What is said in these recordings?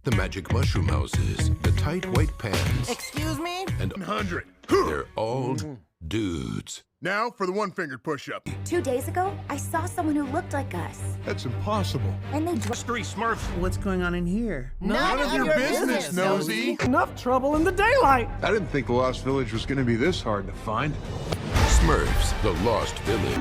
The magic mushroom houses, the tight white pants. Excuse me? And 100. they're all dudes. Now for the one-fingered push-up. 2 days ago, I saw someone who looked like us. That's impossible. And they Mystery Smurfs. What's going on in here? None of your business, nosy. Enough trouble in the daylight. I didn't think the Lost Village was going to be this hard to find. Smurfs, the Lost Village.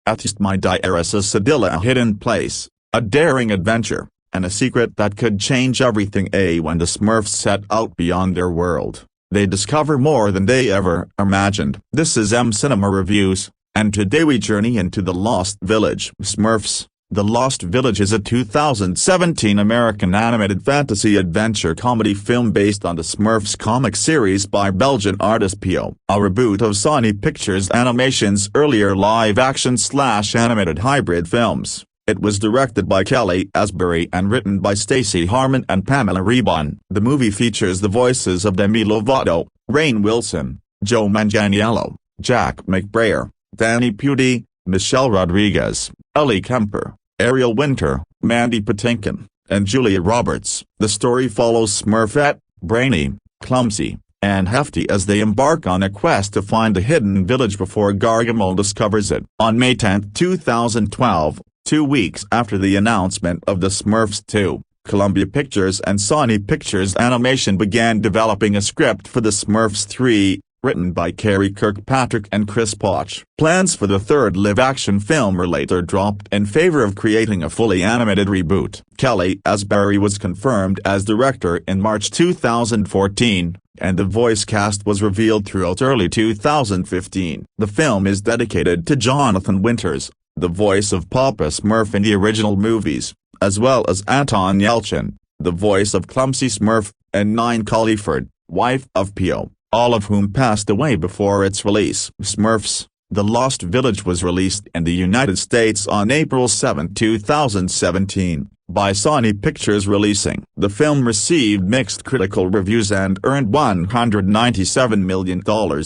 Atheist My Diaris, a Sedilla, a hidden place, a daring adventure, and a secret that could change everything. When the Smurfs set out beyond their world, they discover more than they ever imagined. This is Cinema Reviews, and today we journey into the Lost Village. Smurfs, The Lost Village is a 2017 American animated fantasy adventure comedy film based on the Smurfs comic series by Belgian artist P.O., a reboot of Sony Pictures Animation's earlier live-action/animated hybrid films. It was directed by Kelly Asbury and written by Stacey Harmon and Pamela Rebon. The movie features the voices of Demi Lovato, Rainn Wilson, Joe Manganiello, Jack McBrayer, Danny Pudi, Michelle Rodriguez, Ellie Kemper, Ariel Winter, Mandy Patinkin, and Julia Roberts. The story follows Smurfette, brainy, clumsy, and hefty as they embark on a quest to find a hidden village before Gargamel discovers it. On May 10, 2012, 2 weeks after the announcement of the Smurfs 2, Columbia Pictures and Sony Pictures Animation began developing a script for the Smurfs 3, written by Carrie Kirkpatrick and Chris Poch. Plans for the third live-action film were later dropped in favor of creating a fully animated reboot. Kelly Asbury was confirmed as director in March 2014, and the voice cast was revealed throughout early 2015. The film is dedicated to Jonathan Winters, the voice of Papa Smurf in the original movies, as well as Anton Yelchin, the voice of Clumsy Smurf, and Nine Culliford, wife of P.O., all of whom passed away before its release. Smurfs, The Lost Village was released in the United States on April 7, 2017, by Sony Pictures Releasing. The film received mixed critical reviews and earned $197 million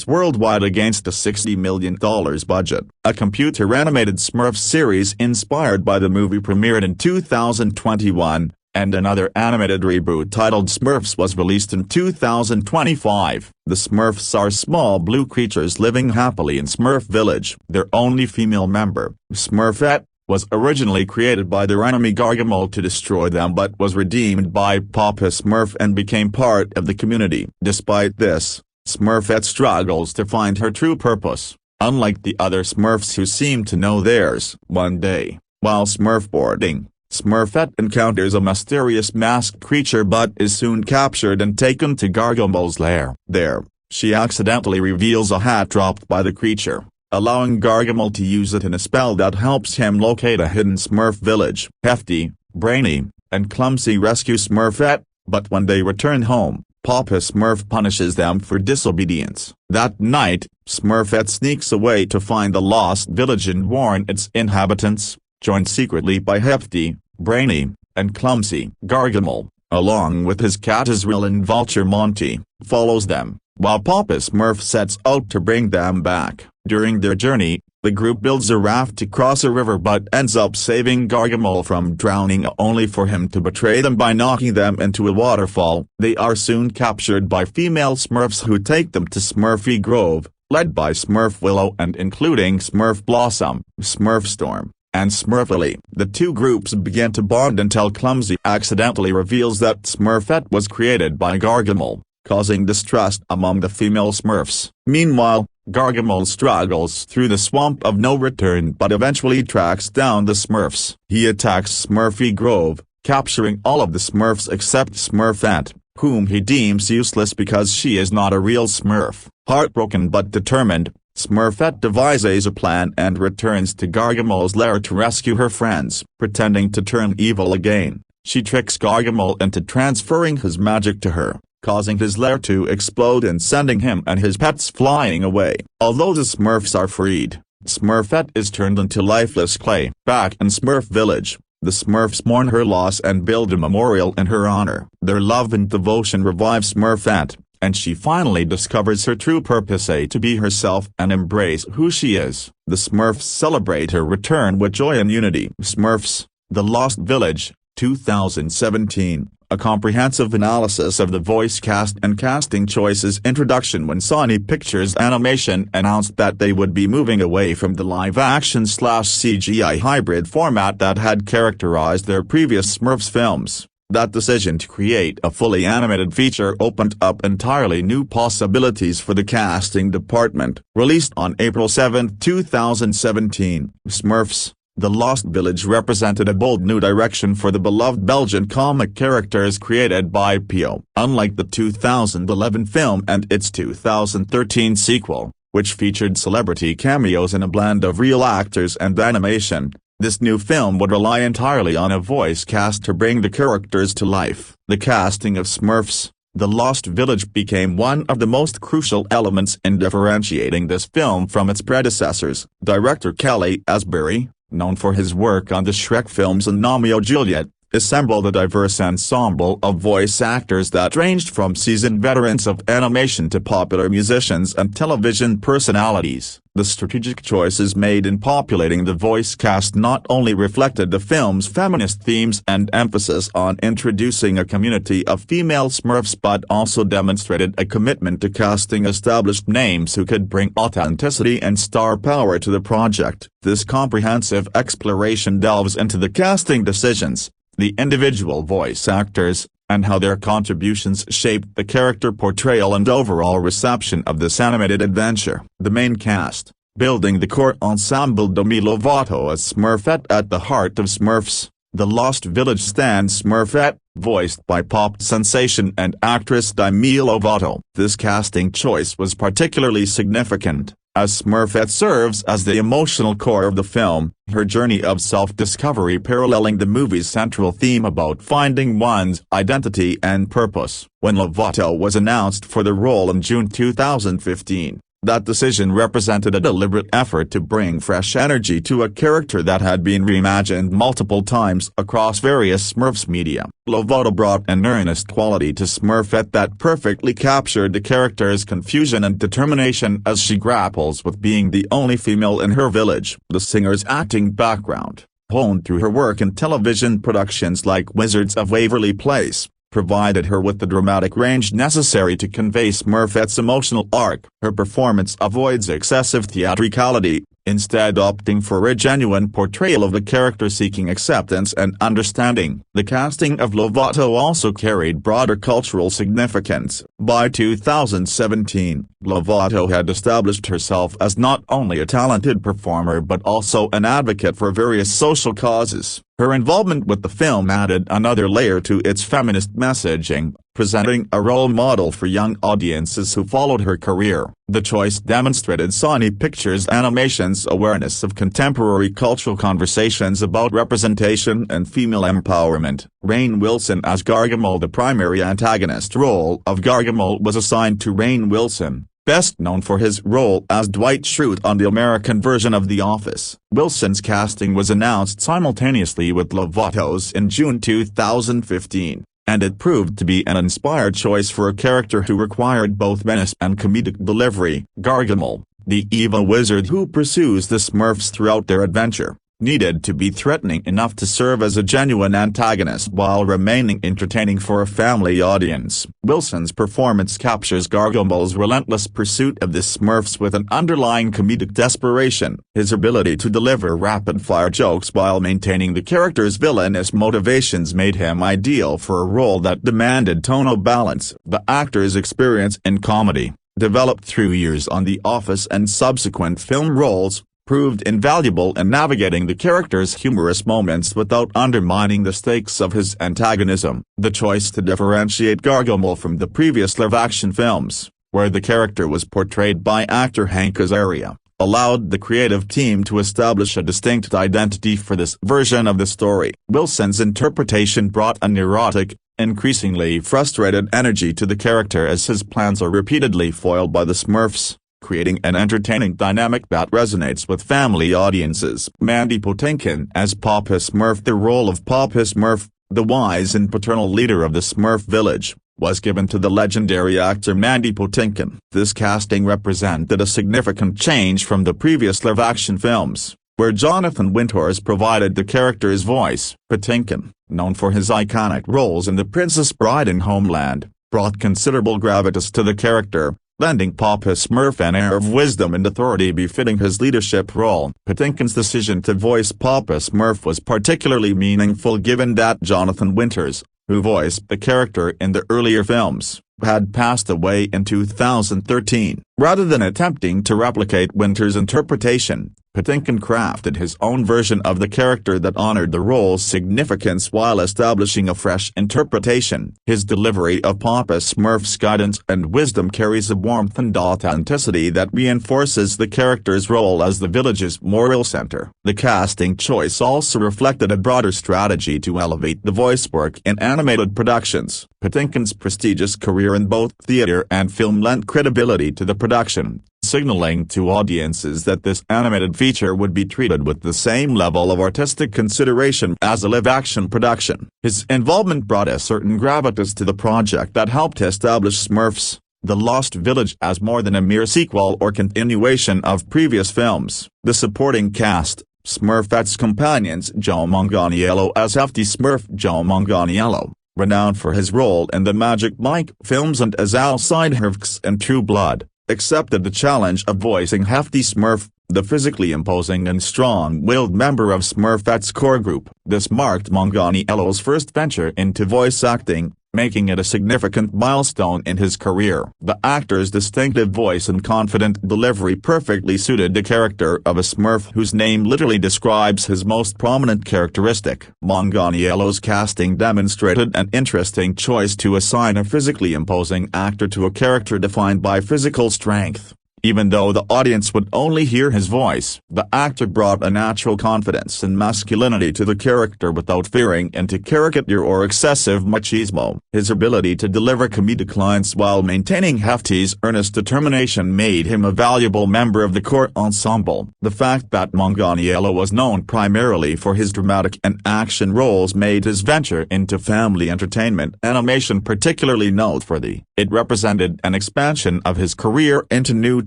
worldwide against a $60 million budget. A computer-animated Smurfs series inspired by the movie premiered in 2021, and another animated reboot titled Smurfs was released in 2025. The Smurfs are small blue creatures living happily in Smurf Village. Their only female member, Smurfette, was originally created by their enemy Gargamel to destroy them but was redeemed by Papa Smurf and became part of the community. Despite this, Smurfette struggles to find her true purpose, unlike the other Smurfs who seem to know theirs. One day, while Smurfboarding, Smurfette encounters a mysterious masked creature but is soon captured and taken to Gargamel's lair. There, she accidentally reveals a hat dropped by the creature, allowing Gargamel to use it in a spell that helps him locate a hidden Smurf village. Hefty, Brainy, and Clumsy rescue Smurfette, but when they return home, Papa Smurf punishes them for disobedience. That night, Smurfette sneaks away to find the lost village and warn its inhabitants, joined secretly by Hefty, Brainy, and Clumsy. Gargamel, along with his cat Azrael and vulture Monty, follows them, while Papa Smurf sets out to bring them back. During their journey, the group builds a raft to cross a river but ends up saving Gargamel from drowning only for him to betray them by knocking them into a waterfall. They are soon captured by female Smurfs who take them to Smurfy Grove, led by Smurf Willow and including Smurf Blossom, Smurfstorm, and Smurfily. The two groups begin to bond until Clumsy accidentally reveals that Smurfette was created by Gargamel, causing distrust among the female Smurfs. Meanwhile, Gargamel struggles through the swamp of no return but eventually tracks down the Smurfs. He attacks Smurfy Grove, capturing all of the Smurfs except Smurfette, whom he deems useless because she is not a real Smurf. Heartbroken but determined, Smurfette devises a plan and returns to Gargamel's lair to rescue her friends. Pretending to turn evil again, she tricks Gargamel into transferring his magic to her, causing his lair to explode and sending him and his pets flying away. Although the Smurfs are freed, Smurfette is turned into lifeless clay. Back in Smurf Village, the Smurfs mourn her loss and build a memorial in her honor. Their love and devotion revive Smurfette, and she finally discovers her true purpose: to be herself and embrace who she is. The Smurfs celebrate her return with joy and unity. Smurfs, The Lost Village, 2017. A comprehensive analysis of the voice cast and casting choices. Introduction. When Sony Pictures Animation announced that they would be moving away from the live-action/CGI hybrid format that had characterized their previous Smurfs films, that decision to create a fully animated feature opened up entirely new possibilities for the casting department. Released on April 7, 2017, Smurfs, The Lost Village represented a bold new direction for the beloved Belgian comic characters created by Pio. Unlike the 2011 film and its 2013 sequel, which featured celebrity cameos in a blend of real actors and animation, this new film would rely entirely on a voice cast to bring the characters to life. The casting of Smurfs, The Lost Village became one of the most crucial elements in differentiating this film from its predecessors. Director Kelly Asbury, known for his work on the Shrek films and Romeo Juliet, assembled a diverse ensemble of voice actors that ranged from seasoned veterans of animation to popular musicians and television personalities. The strategic choices made in populating the voice cast not only reflected the film's feminist themes and emphasis on introducing a community of female Smurfs but also demonstrated a commitment to casting established names who could bring authenticity and star power to the project. This comprehensive exploration delves into the casting decisions, the individual voice actors, and how their contributions shaped the character portrayal and overall reception of this animated adventure. The main cast, building the core ensemble. Demi Lovato as Smurfette. At the heart of Smurfs, The Lost Village stands Smurfette, voiced by pop sensation and actress Demi Lovato. This casting choice was particularly significant, as Smurfette serves as the emotional core of the film, her journey of self-discovery paralleling the movie's central theme about finding one's identity and purpose. When Lovato was announced for the role in June 2015, that decision represented a deliberate effort to bring fresh energy to a character that had been reimagined multiple times across various Smurfs media. Lovato brought an earnest quality to Smurfette that perfectly captured the character's confusion and determination as she grapples with being the only female in her village. The singer's acting background, honed through her work in television productions like Wizards of Waverly Place, provided her with the dramatic range necessary to convey Smurfette's emotional arc. Her performance avoids excessive theatricality, instead opting for a genuine portrayal of the character seeking acceptance and understanding. The casting of Lovato also carried broader cultural significance. By 2017, Lovato had established herself as not only a talented performer but also an advocate for various social causes. Her involvement with the film added another layer to its feminist messaging, presenting a role model for young audiences who followed her career. The choice demonstrated Sony Pictures Animation's awareness of contemporary cultural conversations about representation and female empowerment. Rainn Wilson as Gargamel. The primary antagonist role of Gargamel was assigned to Rainn Wilson, best known for his role as Dwight Schrute on the American version of The Office. Wilson's casting was announced simultaneously with Lovato's in June 2015, and it proved to be an inspired choice for a character who required both menace and comedic delivery. Gargamel, the evil wizard who pursues the Smurfs throughout their adventure, needed to be threatening enough to serve as a genuine antagonist while remaining entertaining for a family audience. Wilson's performance captures Gargamel's relentless pursuit of the Smurfs with an underlying comedic desperation. His ability to deliver rapid-fire jokes while maintaining the character's villainous motivations made him ideal for a role that demanded tonal balance. The actor's experience in comedy, developed through years on The Office and subsequent film roles, proved invaluable in navigating the character's humorous moments without undermining the stakes of his antagonism. The choice to differentiate Gargamel from the previous live-action films, where the character was portrayed by actor Hank Azaria, allowed the creative team to establish a distinct identity for this version of the story. Wilson's interpretation brought a neurotic, increasingly frustrated energy to the character as his plans are repeatedly foiled by the Smurfs, creating an entertaining dynamic that resonates with family audiences. Mandy Patinkin as Papa Smurf. The role of Papa Smurf, the wise and paternal leader of the Smurf village, was given to the legendary actor Mandy Patinkin. This casting represented a significant change from the previous live-action films, where Jonathan Winters provided the character's voice. Patinkin, known for his iconic roles in The Princess Bride and Homeland, brought considerable gravitas to the character, lending Papa Smurf an air of wisdom and authority befitting his leadership role. Patinkin's decision to voice Papa Smurf was particularly meaningful given that Jonathan Winters, who voiced the character in the earlier films, had passed away in 2013. Rather than attempting to replicate Winters' interpretation, Patinkin crafted his own version of the character that honored the role's significance while establishing a fresh interpretation. His delivery of Papa Smurf's guidance and wisdom carries a warmth and authenticity that reinforces the character's role as the village's moral center. The casting choice also reflected a broader strategy to elevate the voice work in animated productions. Patinkin's prestigious career in both theater and film lent credibility to the production, signaling to audiences that this animated feature would be treated with the same level of artistic consideration as a live-action production. His involvement brought a certain gravitas to the project that helped establish Smurfs, The Lost Village as more than a mere sequel or continuation of previous films. The supporting cast, Smurfette's companions Joe Manganiello as Hefty Smurf. Joe Manganiello, renowned for his role in the Magic Mike films and as Alcide Hervx in True Blood, accepted the challenge of voicing Hefty Smurf, the physically imposing and strong-willed member of Smurfette's core group. This marked Manganiello's first venture into voice acting, making it a significant milestone in his career. The actor's distinctive voice and confident delivery perfectly suited the character of a Smurf whose name literally describes his most prominent characteristic. Manganiello's casting demonstrated an interesting choice to assign a physically imposing actor to a character defined by physical strength. Even though the audience would only hear his voice, the actor brought a natural confidence and masculinity to the character without veering into caricature or excessive machismo. His ability to deliver comedic lines while maintaining Hefty's earnest determination made him a valuable member of the core ensemble. The fact that Manganiello was known primarily for his dramatic and action roles made his venture into family entertainment animation particularly noteworthy. It represented an expansion of his career into new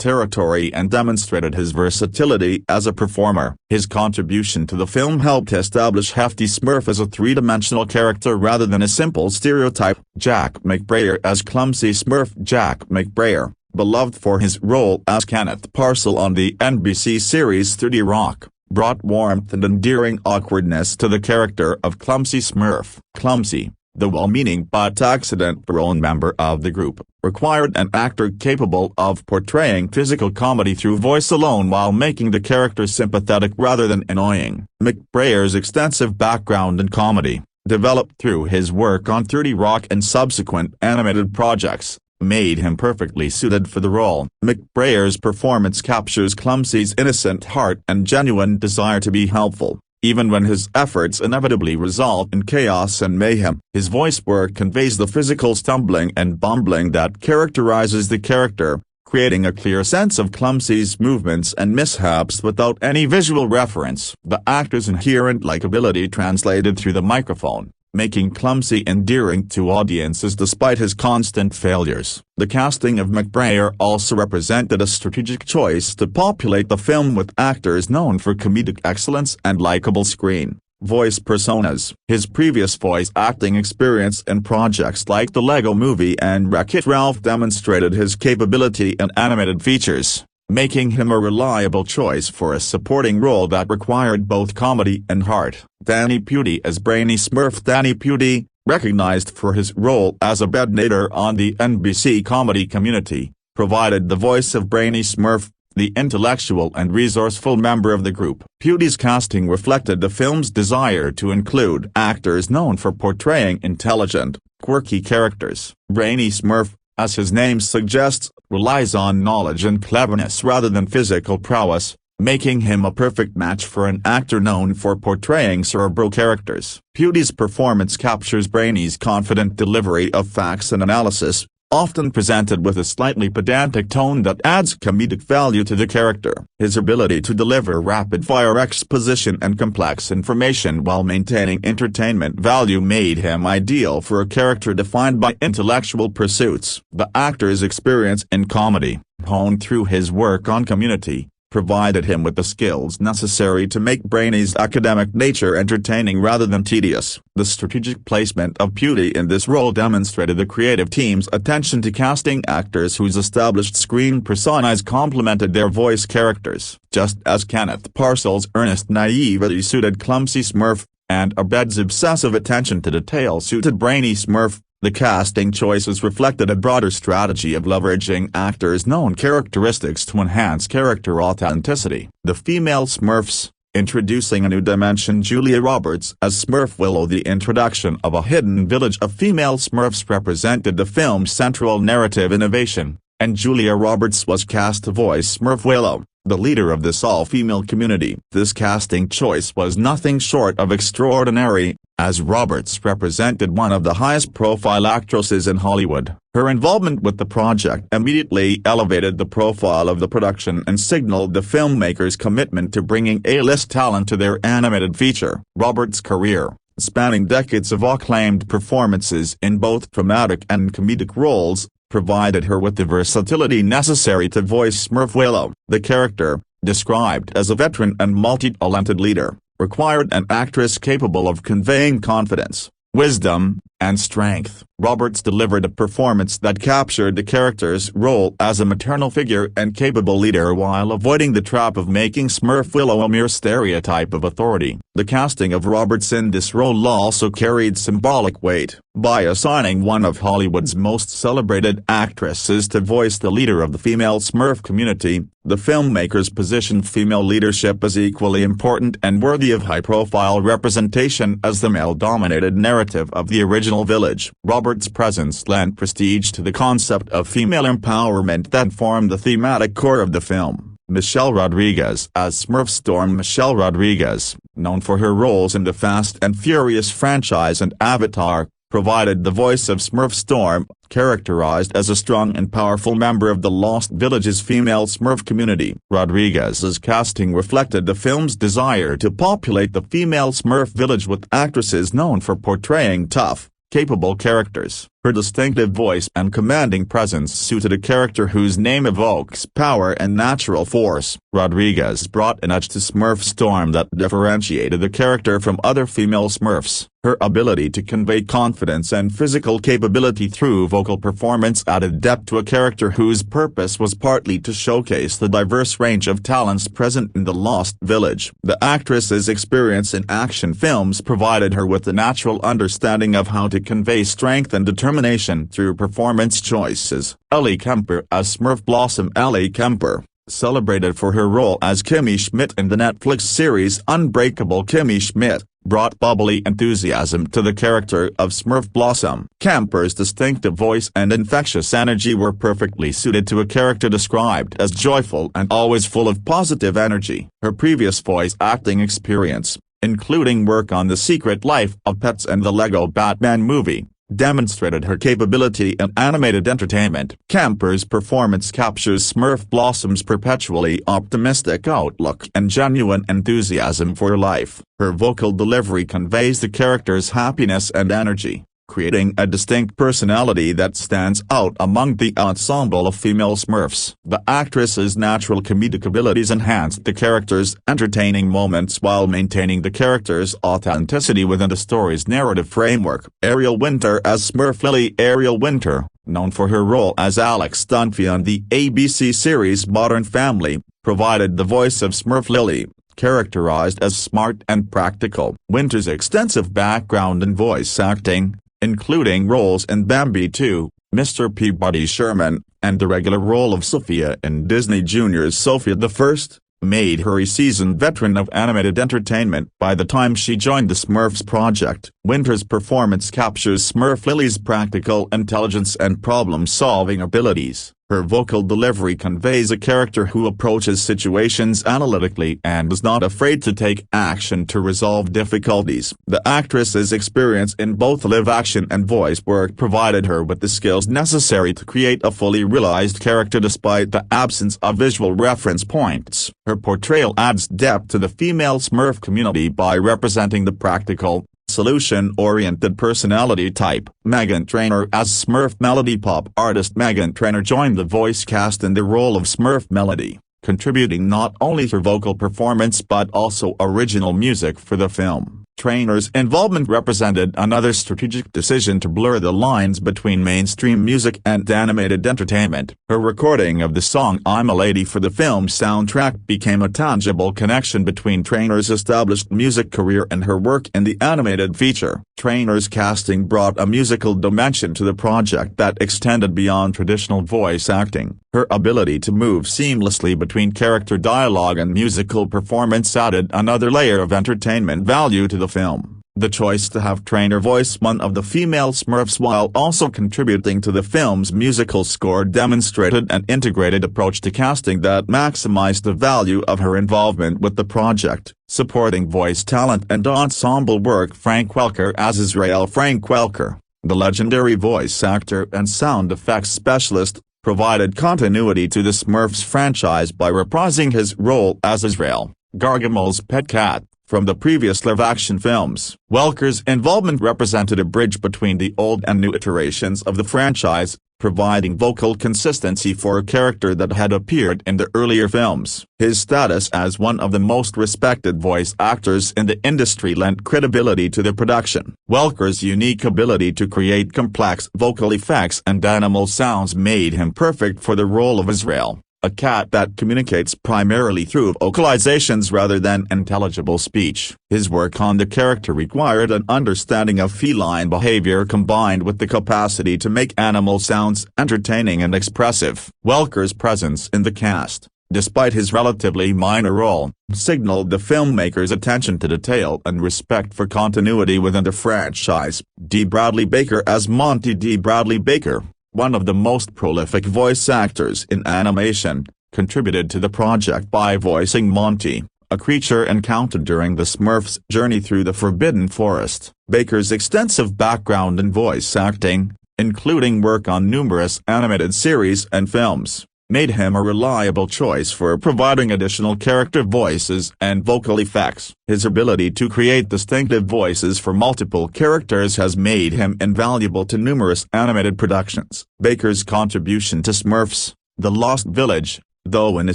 territory and demonstrated his versatility as a performer. His contribution to the film helped establish Hefty Smurf as a three-dimensional character rather than a simple stereotype. Jack McBrayer as Clumsy Smurf. Jack McBrayer, beloved for his role as Kenneth Parcell on the NBC series 30 Rock, brought warmth and endearing awkwardness to the character of Clumsy Smurf. Clumsy, the well-meaning but accident-prone member of the group, required an actor capable of portraying physical comedy through voice alone while making the character sympathetic rather than annoying. McBrayer's extensive background in comedy, developed through his work on 30 Rock and subsequent animated projects, made him perfectly suited for the role. McBrayer's performance captures Clumsy's innocent heart and genuine desire to be helpful, even when his efforts inevitably result in chaos and mayhem. His voice work conveys the physical stumbling and bumbling that characterizes the character, creating a clear sense of Clumsy's movements and mishaps without any visual reference. The actor's inherent likability translated through the microphone, making Clumsy endearing to audiences despite his constant failures. The casting of McBrayer also represented a strategic choice to populate the film with actors known for comedic excellence and likable screen voice personas. His previous voice acting experience in projects like The Lego Movie and Wreck-It Ralph demonstrated his capability in animated features, making him a reliable choice for a supporting role that required both comedy and heart. Danny Pudi as Brainy Smurf. Danny Pudi, recognized for his role as a bednator on the NBC comedy Community, provided the voice of Brainy Smurf, the intellectual and resourceful member of the group. Pudi's casting reflected the film's desire to include actors known for portraying intelligent, quirky characters. Brainy Smurf, as his name suggests, relies on knowledge and cleverness rather than physical prowess, making him a perfect match for an actor known for portraying cerebral characters. Pudi's performance captures Brainy's confident delivery of facts and analysis, often presented with a slightly pedantic tone that adds comedic value to the character. His ability to deliver rapid-fire exposition and complex information while maintaining entertainment value made him ideal for a character defined by intellectual pursuits. The actor's experience in comedy, honed through his work on Community, provided him with the skills necessary to make Brainy's academic nature entertaining rather than tedious. The strategic placement of Pudi in this role demonstrated the creative team's attention to casting actors whose established screen personas complemented their voice characters. Just as Kenneth Parcell's earnest naivety suited Clumsy Smurf, and Abed's obsessive attention to detail suited Brainy Smurf, the casting choices reflected a broader strategy of leveraging actors' known characteristics to enhance character authenticity. The female Smurfs, introducing a new dimension. Julia Roberts as Smurf Willow. The introduction of a hidden village of female Smurfs represented the film's central narrative innovation, and Julia Roberts was cast to voice Smurf Willow, the leader of this all-female community. This casting choice was nothing short of extraordinary, as Roberts represented one of the highest-profile actresses in Hollywood. Her involvement with the project immediately elevated the profile of the production and signaled the filmmakers' commitment to bringing A-list talent to their animated feature. Roberts' career, spanning decades of acclaimed performances in both dramatic and comedic roles, provided her with the versatility necessary to voice Smurf Willow. The character, described as a veteran and multi-talented leader, required an actress capable of conveying confidence, wisdom, and strength. Roberts delivered a performance that captured the character's role as a maternal figure and capable leader while avoiding the trap of making Smurf Willow a mere stereotype of authority. The casting of Roberts in this role also carried symbolic weight. By assigning one of Hollywood's most celebrated actresses to voice the leader of the female Smurf community, the filmmakers positioned female leadership as equally important and worthy of high-profile representation as the male-dominated narrative of the original village. Roberts' presence lent prestige to the concept of female empowerment that formed the thematic core of the film. Michelle Rodriguez as Smurf Storm. Michelle Rodriguez, known for her roles in the Fast and Furious franchise and Avatar, provided the voice of Smurf Storm, characterized as a strong and powerful member of the Lost Village's female Smurf community. Rodriguez's casting reflected the film's desire to populate the female Smurf village with actresses known for portraying tough, capable characters. Her distinctive voice and commanding presence suited a character whose name evokes power and natural force. Rodriguez brought an edge to Smurf Storm that differentiated the character from other female Smurfs. Her ability to convey confidence and physical capability through vocal performance added depth to a character whose purpose was partly to showcase the diverse range of talents present in the Lost Village. The actress's experience in action films provided her with a natural understanding of how to convey strength and determination through performance choices. Ellie Kemper as Smurf Blossom. Ellie Kemper, celebrated for her role as Kimmy Schmidt in the Netflix series Unbreakable Kimmy Schmidt, brought bubbly enthusiasm to the character of Smurf Blossom. Kemper's distinctive voice and infectious energy were perfectly suited to a character described as joyful and always full of positive energy. Her previous voice acting experience, including work on The Secret Life of Pets and the Lego Batman movie, demonstrated her capability in animated entertainment. Kemper's performance captures Smurf Blossom's perpetually optimistic outlook and genuine enthusiasm for life. Her vocal delivery conveys the character's happiness and energy, creating a distinct personality that stands out among the ensemble of female Smurfs. The actress's natural comedic abilities enhanced the character's entertaining moments while maintaining the character's authenticity within the story's narrative framework. Ariel Winter as Smurf Lily. Ariel Winter, known for her role as Alex Dunphy on the ABC series Modern Family, provided the voice of Smurf Lily, characterized as smart and practical. Winter's extensive background in voice acting, including roles in Bambi 2, Mr. Peabody Sherman, and the regular role of Sophia in Disney Junior's Sophia the First, made her a seasoned veteran of animated entertainment by the time she joined the Smurfs project. Winter's performance captures Smurf Lily's practical intelligence and problem-solving abilities. Her vocal delivery conveys a character who approaches situations analytically and is not afraid to take action to resolve difficulties. The actress's experience in both live-action and voice work provided her with the skills necessary to create a fully realized character despite the absence of visual reference points. Her portrayal adds depth to the female Smurf community by representing the practical, solution-oriented personality type. Meghan Trainor as Smurf Melody. Pop artist Meghan Trainor joined the voice cast in the role of Smurf Melody, contributing not only her vocal performance but also original music for the film. Trainor's involvement represented another strategic decision to blur the lines between mainstream music and animated entertainment. Her recording of the song I'm a Lady for the film soundtrack became a tangible connection between Trainor's established music career and her work in the animated feature. Trainor's casting brought a musical dimension to the project that extended beyond traditional voice acting. Her ability to move seamlessly between character dialogue and musical performance added another layer of entertainment value to the film. The choice to have Trainor voice one of the female Smurfs while also contributing to the film's musical score demonstrated an integrated approach to casting that maximized the value of her involvement with the project. Supporting voice talent and ensemble work. Frank Welker as Israel. Frank Welker, the legendary voice actor and sound effects specialist, provided continuity to the Smurfs franchise by reprising his role as Israel, Gargamel's pet cat, from the previous live-action films. Welker's involvement represented a bridge between the old and new iterations of the franchise, providing vocal consistency for a character that had appeared in the earlier films. His status as one of the most respected voice actors in the industry lent credibility to the production. Welker's unique ability to create complex vocal effects and animal sounds made him perfect for the role of Israel, a cat that communicates primarily through vocalizations rather than intelligible speech. His work on the character required an understanding of feline behavior combined with the capacity to make animal sounds entertaining and expressive. Welker's presence in the cast, despite his relatively minor role, signaled the filmmaker's attention to detail and respect for continuity within the franchise. D. Bradley Baker as Monty. D. Bradley Baker, one of the most prolific voice actors in animation, contributed to the project by voicing Monty, a creature encountered during the Smurfs' journey through the Forbidden Forest. Baker's extensive background in voice acting, including work on numerous animated series and films, made him a reliable choice for providing additional character voices and vocal effects. His ability to create distinctive voices for multiple characters has made him invaluable to numerous animated productions. Baker's contribution to Smurfs, The Lost Village, though in a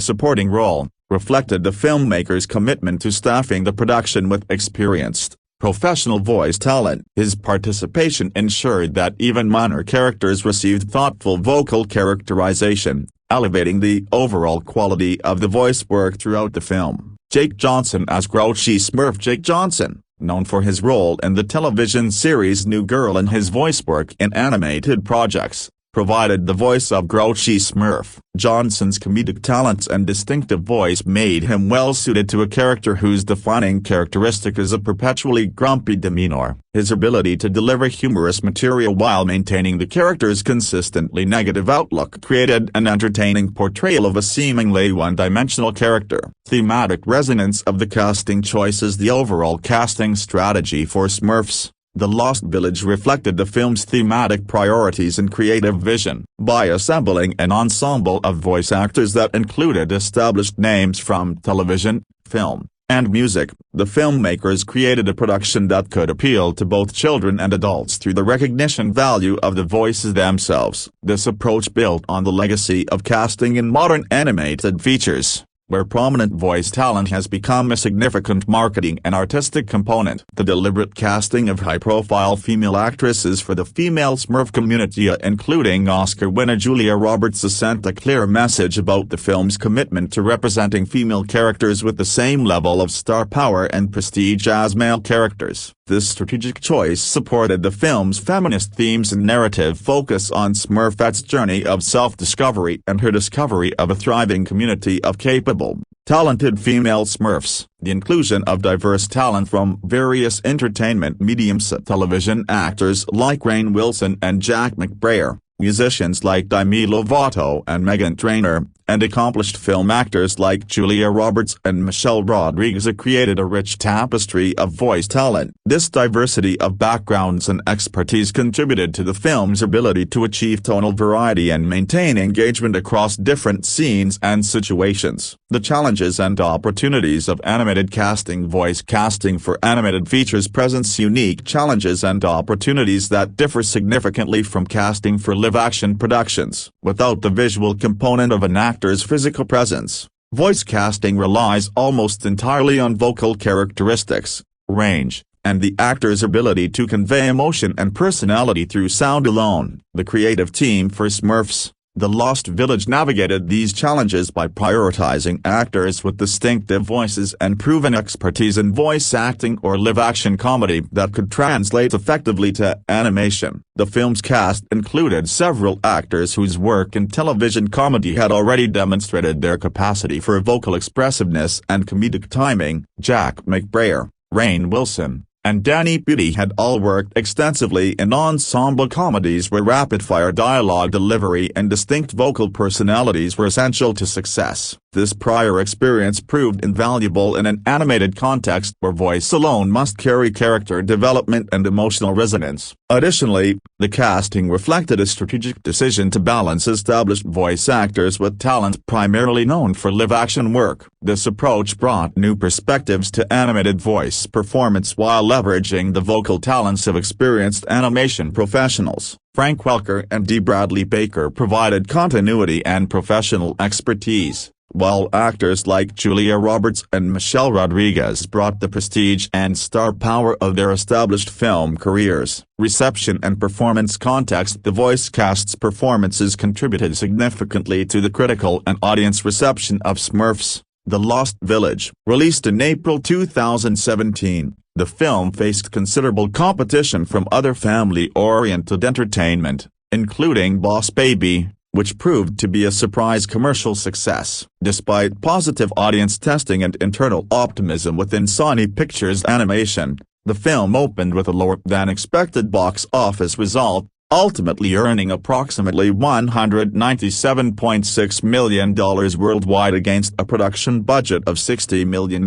supporting role, reflected the filmmaker's commitment to staffing the production with experienced, professional voice talent. His participation ensured that even minor characters received thoughtful vocal characterization, elevating the overall quality of the voice work throughout the film. Jake Johnson as Grouchy Smurf. Jake Johnson, known for his role in the television series New Girl and his voice work in animated projects, provided the voice of Grouchy Smurf. Johnson's comedic talents and distinctive voice made him well-suited to a character whose defining characteristic is a perpetually grumpy demeanor. His ability to deliver humorous material while maintaining the character's consistently negative outlook created an entertaining portrayal of a seemingly one-dimensional character. Thematic resonance of the casting choices. The overall casting strategy for Smurfs, The Lost Village reflected the film's thematic priorities and creative vision. By assembling an ensemble of voice actors that included established names from television, film, and music, the filmmakers created a production that could appeal to both children and adults through the recognition value of the voices themselves. This approach built on the legacy of casting in modern animated features, where prominent voice talent has become a significant marketing and artistic component. The deliberate casting of high-profile female actresses for the female Smurf community, including Oscar winner Julia Roberts, sent a clear message about the film's commitment to representing female characters with the same level of star power and prestige as male characters. This strategic choice supported the film's feminist themes and narrative focus on Smurfette's journey of self-discovery and her discovery of a thriving community of capable, talented female Smurfs. The inclusion of diverse talent from various entertainment mediums, television actors like Rainn Wilson and Jack McBrayer, musicians like Demi Lovato and Meghan Trainor, and accomplished film actors like Julia Roberts and Michelle Rodriguez created a rich tapestry of voice talent. This diversity of backgrounds and expertise contributed to the film's ability to achieve tonal variety and maintain engagement across different scenes and situations. The challenges and opportunities of animated casting. Voice casting for animated features presents unique challenges and opportunities that differ significantly from casting for live-action productions. Without the visual component of an actor's physical presence, voice casting relies almost entirely on vocal characteristics, range, and the actor's ability to convey emotion and personality through sound alone. The creative team for Smurfs, The Lost Village navigated these challenges by prioritizing actors with distinctive voices and proven expertise in voice acting or live-action comedy that could translate effectively to animation. The film's cast included several actors whose work in television comedy had already demonstrated their capacity for vocal expressiveness and comedic timing. Jack McBrayer, Rainn Wilson, and Danny Pudi had all worked extensively in ensemble comedies where rapid-fire dialogue delivery and distinct vocal personalities were essential to success. This prior experience proved invaluable in an animated context where voice alone must carry character development and emotional resonance. Additionally, the casting reflected a strategic decision to balance established voice actors with talent primarily known for live-action work. This approach brought new perspectives to animated voice performance while leveraging the vocal talents of experienced animation professionals. Frank Welker and D. Bradley Baker provided continuity and professional expertise, while actors like Julia Roberts and Michelle Rodriguez brought the prestige and star power of their established film careers. Reception and performance context. The voice cast's performances contributed significantly to the critical and audience reception of Smurfs, The Lost Village. Released in April 2017, the film faced considerable competition from other family-oriented entertainment, including Boss Baby, which proved to be a surprise commercial success. Despite positive audience testing and internal optimism within Sony Pictures Animation, the film opened with a lower-than-expected box office result, ultimately earning approximately $197.6 million worldwide against a production budget of $60 million.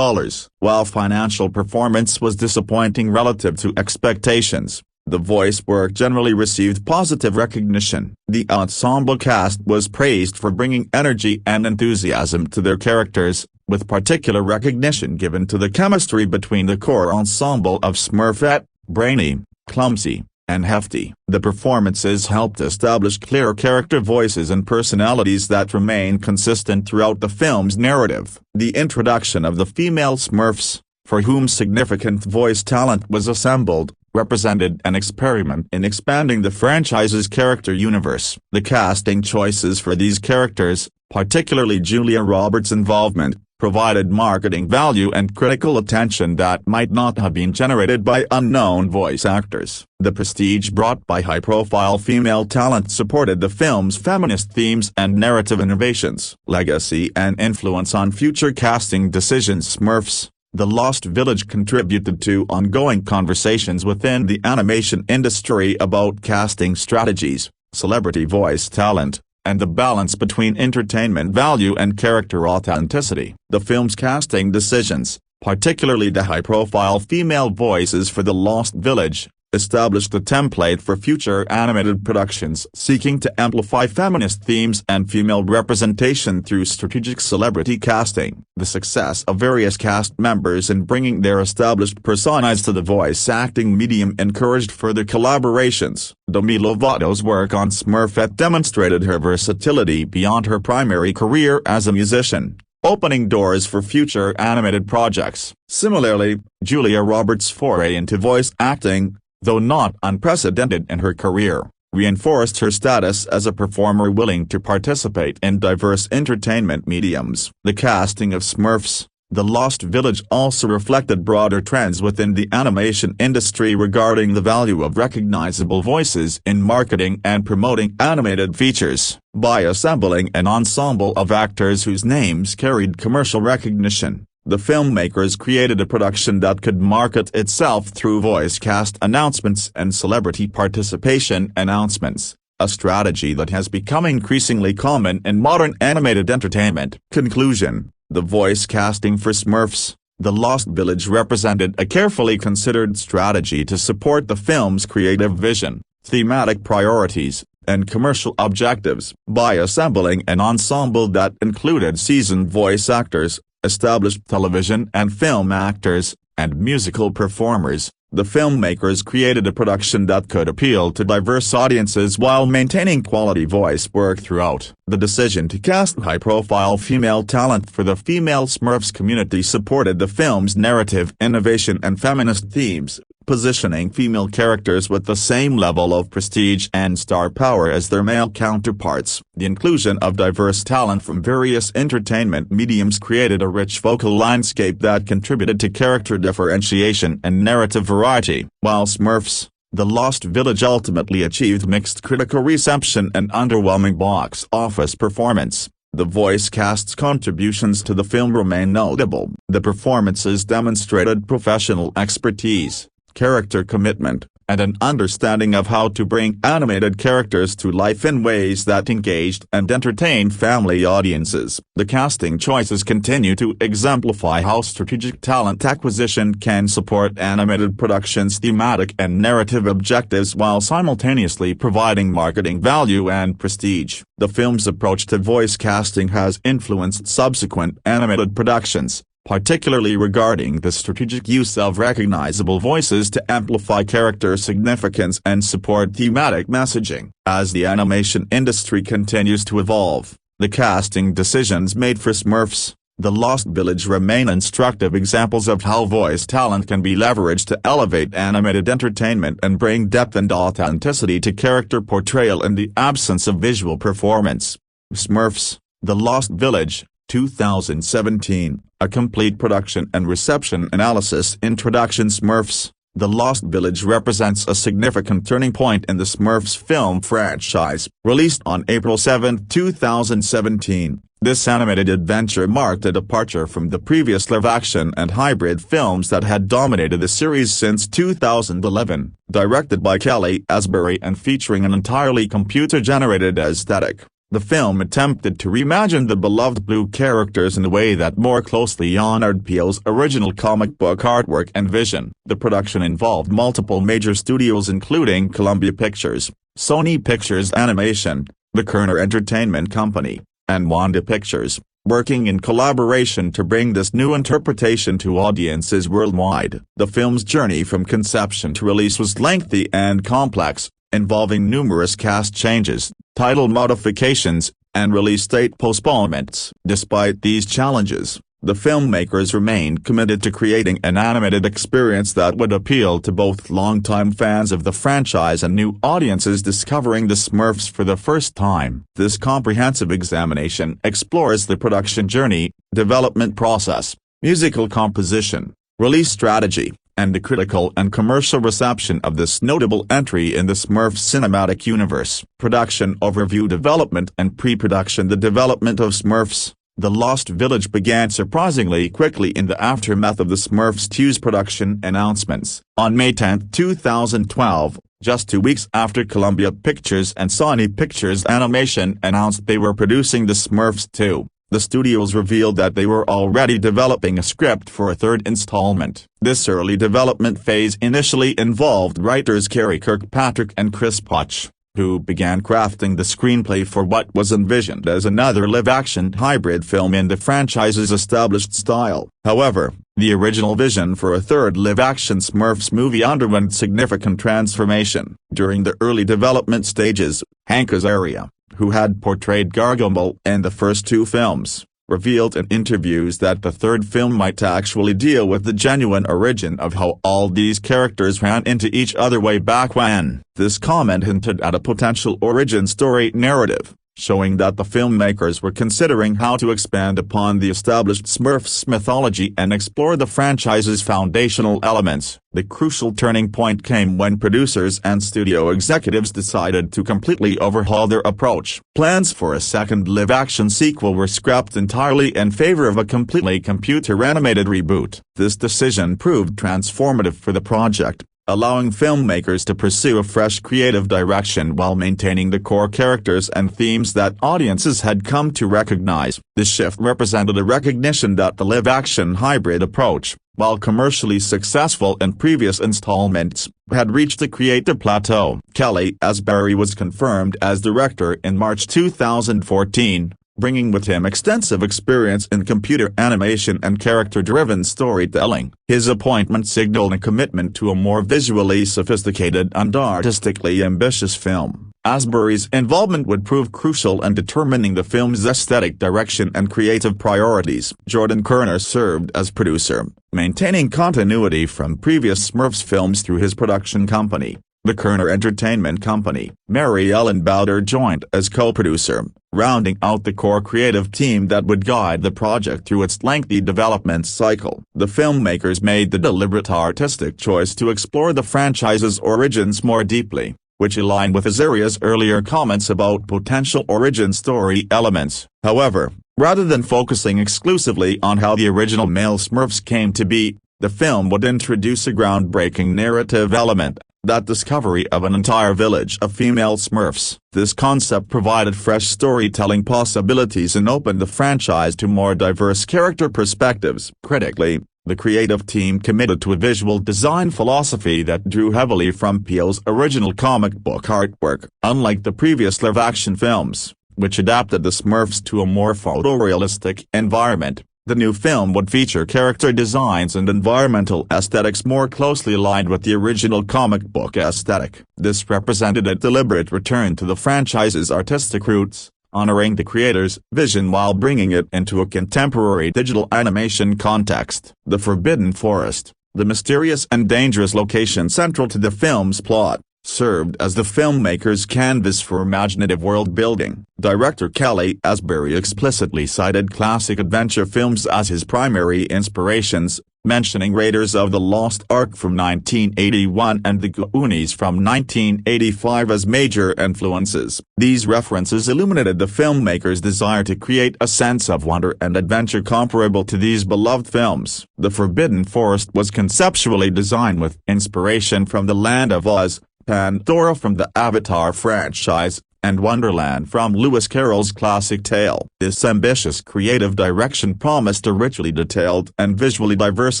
While financial performance was disappointing relative to expectations, The voice work generally received positive recognition. The ensemble cast was praised for bringing energy and enthusiasm to their characters, with particular recognition given to the chemistry between the core ensemble of Smurfette, brainy, clumsy, and hefty. The performances helped establish clear character voices and personalities that remain consistent throughout the film's narrative. The introduction of the female Smurfs, for whom significant voice talent was assembled, represented an experiment in expanding the franchise's character universe. The casting choices for these characters, particularly Julia Roberts' involvement, provided marketing value and critical attention that might not have been generated by unknown voice actors. The prestige brought by high-profile female talent supported the film's feminist themes and narrative innovations. Legacy and influence on future casting decisions. Smurfs: The Lost Village contributed to ongoing conversations within the animation industry about casting strategies, celebrity voice talent, and the balance between entertainment value and character authenticity. The film's casting decisions, particularly the high-profile female voices for The Lost Village, established a template for future animated productions seeking to amplify feminist themes and female representation through strategic celebrity casting. The success of various cast members in bringing their established personas to the voice acting medium encouraged further collaborations. Demi Lovato's work on Smurfette demonstrated her versatility beyond her primary career as a musician, opening doors for future animated projects. Similarly, Julia Roberts' foray into voice acting, though not unprecedented in her career, reinforced her status as a performer willing to participate in diverse entertainment mediums. The casting of Smurfs: The Lost Village also reflected broader trends within the animation industry regarding the value of recognizable voices in marketing and promoting animated features. By assembling an ensemble of actors whose names carried commercial recognition, the filmmakers created a production that could market itself through voice cast announcements and celebrity participation announcements, a strategy that has become increasingly common in modern animated entertainment. Conclusion: The voice casting for Smurfs: The Lost Village represented a carefully considered strategy to support the film's creative vision, thematic priorities, and commercial objectives. By assembling an ensemble that included seasoned voice actors, established television and film actors, and musical performers, the filmmakers created a production that could appeal to diverse audiences while maintaining quality voice work throughout. The decision to cast high-profile female talent for the female Smurfs community supported the film's narrative innovation and feminist themes, positioning female characters with the same level of prestige and star power as their male counterparts. The inclusion of diverse talent from various entertainment mediums created a rich vocal landscape that contributed to character differentiation and narrative variety. While Smurfs: The Lost Village ultimately achieved mixed critical reception and underwhelming box office performance, the voice cast's contributions to the film remain notable. The performances demonstrated professional expertise, character commitment, and an understanding of how to bring animated characters to life in ways that engaged and entertained family audiences. The casting choices continue to exemplify how strategic talent acquisition can support animated productions' thematic and narrative objectives while simultaneously providing marketing value and prestige. The film's approach to voice casting has influenced subsequent animated productions, particularly regarding the strategic use of recognizable voices to amplify character significance and support thematic messaging. As the animation industry continues to evolve, the casting decisions made for Smurfs: The Lost Village remain instructive examples of how voice talent can be leveraged to elevate animated entertainment and bring depth and authenticity to character portrayal in the absence of visual performance. Smurfs: The Lost Village, 2017, a complete production and reception analysis. Introduction. Smurfs: The Lost Village represents a significant turning point in the Smurfs film franchise. Released on April 7, 2017, this animated adventure marked a departure from the previous live-action and hybrid films that had dominated the series since 2011. Directed by Kelly Asbury and featuring an entirely computer-generated aesthetic, The film attempted to reimagine the beloved blue characters in a way that more closely honored Peele's original comic book artwork and vision. The production involved multiple major studios including Columbia Pictures, Sony Pictures Animation, the Kerner Entertainment Company, and Wanda Pictures, working in collaboration to bring this new interpretation to audiences worldwide. The film's journey from conception to release was lengthy and complex, involving numerous cast changes, title modifications, and release date postponements. Despite these challenges, the filmmakers remained committed to creating an animated experience that would appeal to both longtime fans of the franchise and new audiences discovering the Smurfs for the first time. This comprehensive examination explores the production journey, development process, musical composition, release strategy, and the critical and commercial reception of this notable entry in the Smurfs cinematic universe. Production overview. Development and pre-production. The development of Smurfs, The Lost Village began surprisingly quickly in the aftermath of the Smurfs 2's production announcements. On May 10, 2012, just 2 weeks after Columbia Pictures and Sony Pictures Animation announced they were producing the Smurfs 2, the studios revealed that they were already developing a script for a third installment. This early development phase initially involved writers Kerry Kirkpatrick and Chris Potch, who began crafting the screenplay for what was envisioned as another live-action hybrid film in the franchise's established style. However, the original vision for a third live-action Smurfs movie underwent significant transformation. During the early development stages, Hank Azaria, who had portrayed Gargamel in the first 2 films, revealed in interviews that the third film might actually deal with the genuine origin of how all these characters ran into each other way back when. This comment hinted at a potential origin story narrative, showing that the filmmakers were considering how to expand upon the established Smurfs mythology and explore the franchise's foundational elements. The crucial turning point came when producers and studio executives decided to completely overhaul their approach. Plans for a second live-action sequel were scrapped entirely in favor of a completely computer-animated reboot. This decision proved transformative for the project, allowing filmmakers to pursue a fresh creative direction while maintaining the core characters and themes that audiences had come to recognize. This shift represented a recognition that the live-action hybrid approach, while commercially successful in previous installments, had reached a creative plateau. Kelly Asbury was confirmed as director in March 2014. Bringing with him extensive experience in computer animation and character-driven storytelling. His appointment signaled a commitment to a more visually sophisticated and artistically ambitious film. Asbury's involvement would prove crucial in determining the film's aesthetic direction and creative priorities. Jordan Kerner served as producer, maintaining continuity from previous Smurfs films through his production company, the Kerner Entertainment Company. Mary Ellen Bowder joined as co-producer, rounding out the core creative team that would guide the project through its lengthy development cycle. The filmmakers made the deliberate artistic choice to explore the franchise's origins more deeply, which aligned with Azaria's earlier comments about potential origin story elements. However, rather than focusing exclusively on how the original male Smurfs came to be, the film would introduce a groundbreaking narrative element: that discovery of an entire village of female Smurfs. This concept provided fresh storytelling possibilities and opened the franchise to more diverse character perspectives. Critically, the creative team committed to a visual design philosophy that drew heavily from Peele's original comic book artwork. Unlike the previous live-action films, which adapted the Smurfs to a more photorealistic environment, the new film would feature character designs and environmental aesthetics more closely aligned with the original comic book aesthetic. This represented a deliberate return to the franchise's artistic roots, honoring the creator's vision while bringing it into a contemporary digital animation context. The Forbidden Forest, the mysterious and dangerous location central to the film's plot, served as the filmmaker's canvas for imaginative world-building. Director Kelly Asbury explicitly cited classic adventure films as his primary inspirations, mentioning Raiders of the Lost Ark from 1981 and The Goonies from 1985 as major influences. These references illuminated the filmmaker's desire to create a sense of wonder and adventure comparable to these beloved films. The Forbidden Forest was conceptually designed with inspiration from the Land of Oz, Pandora from the Avatar franchise, and Wonderland from Lewis Carroll's classic tale. This ambitious creative direction promised a richly detailed and visually diverse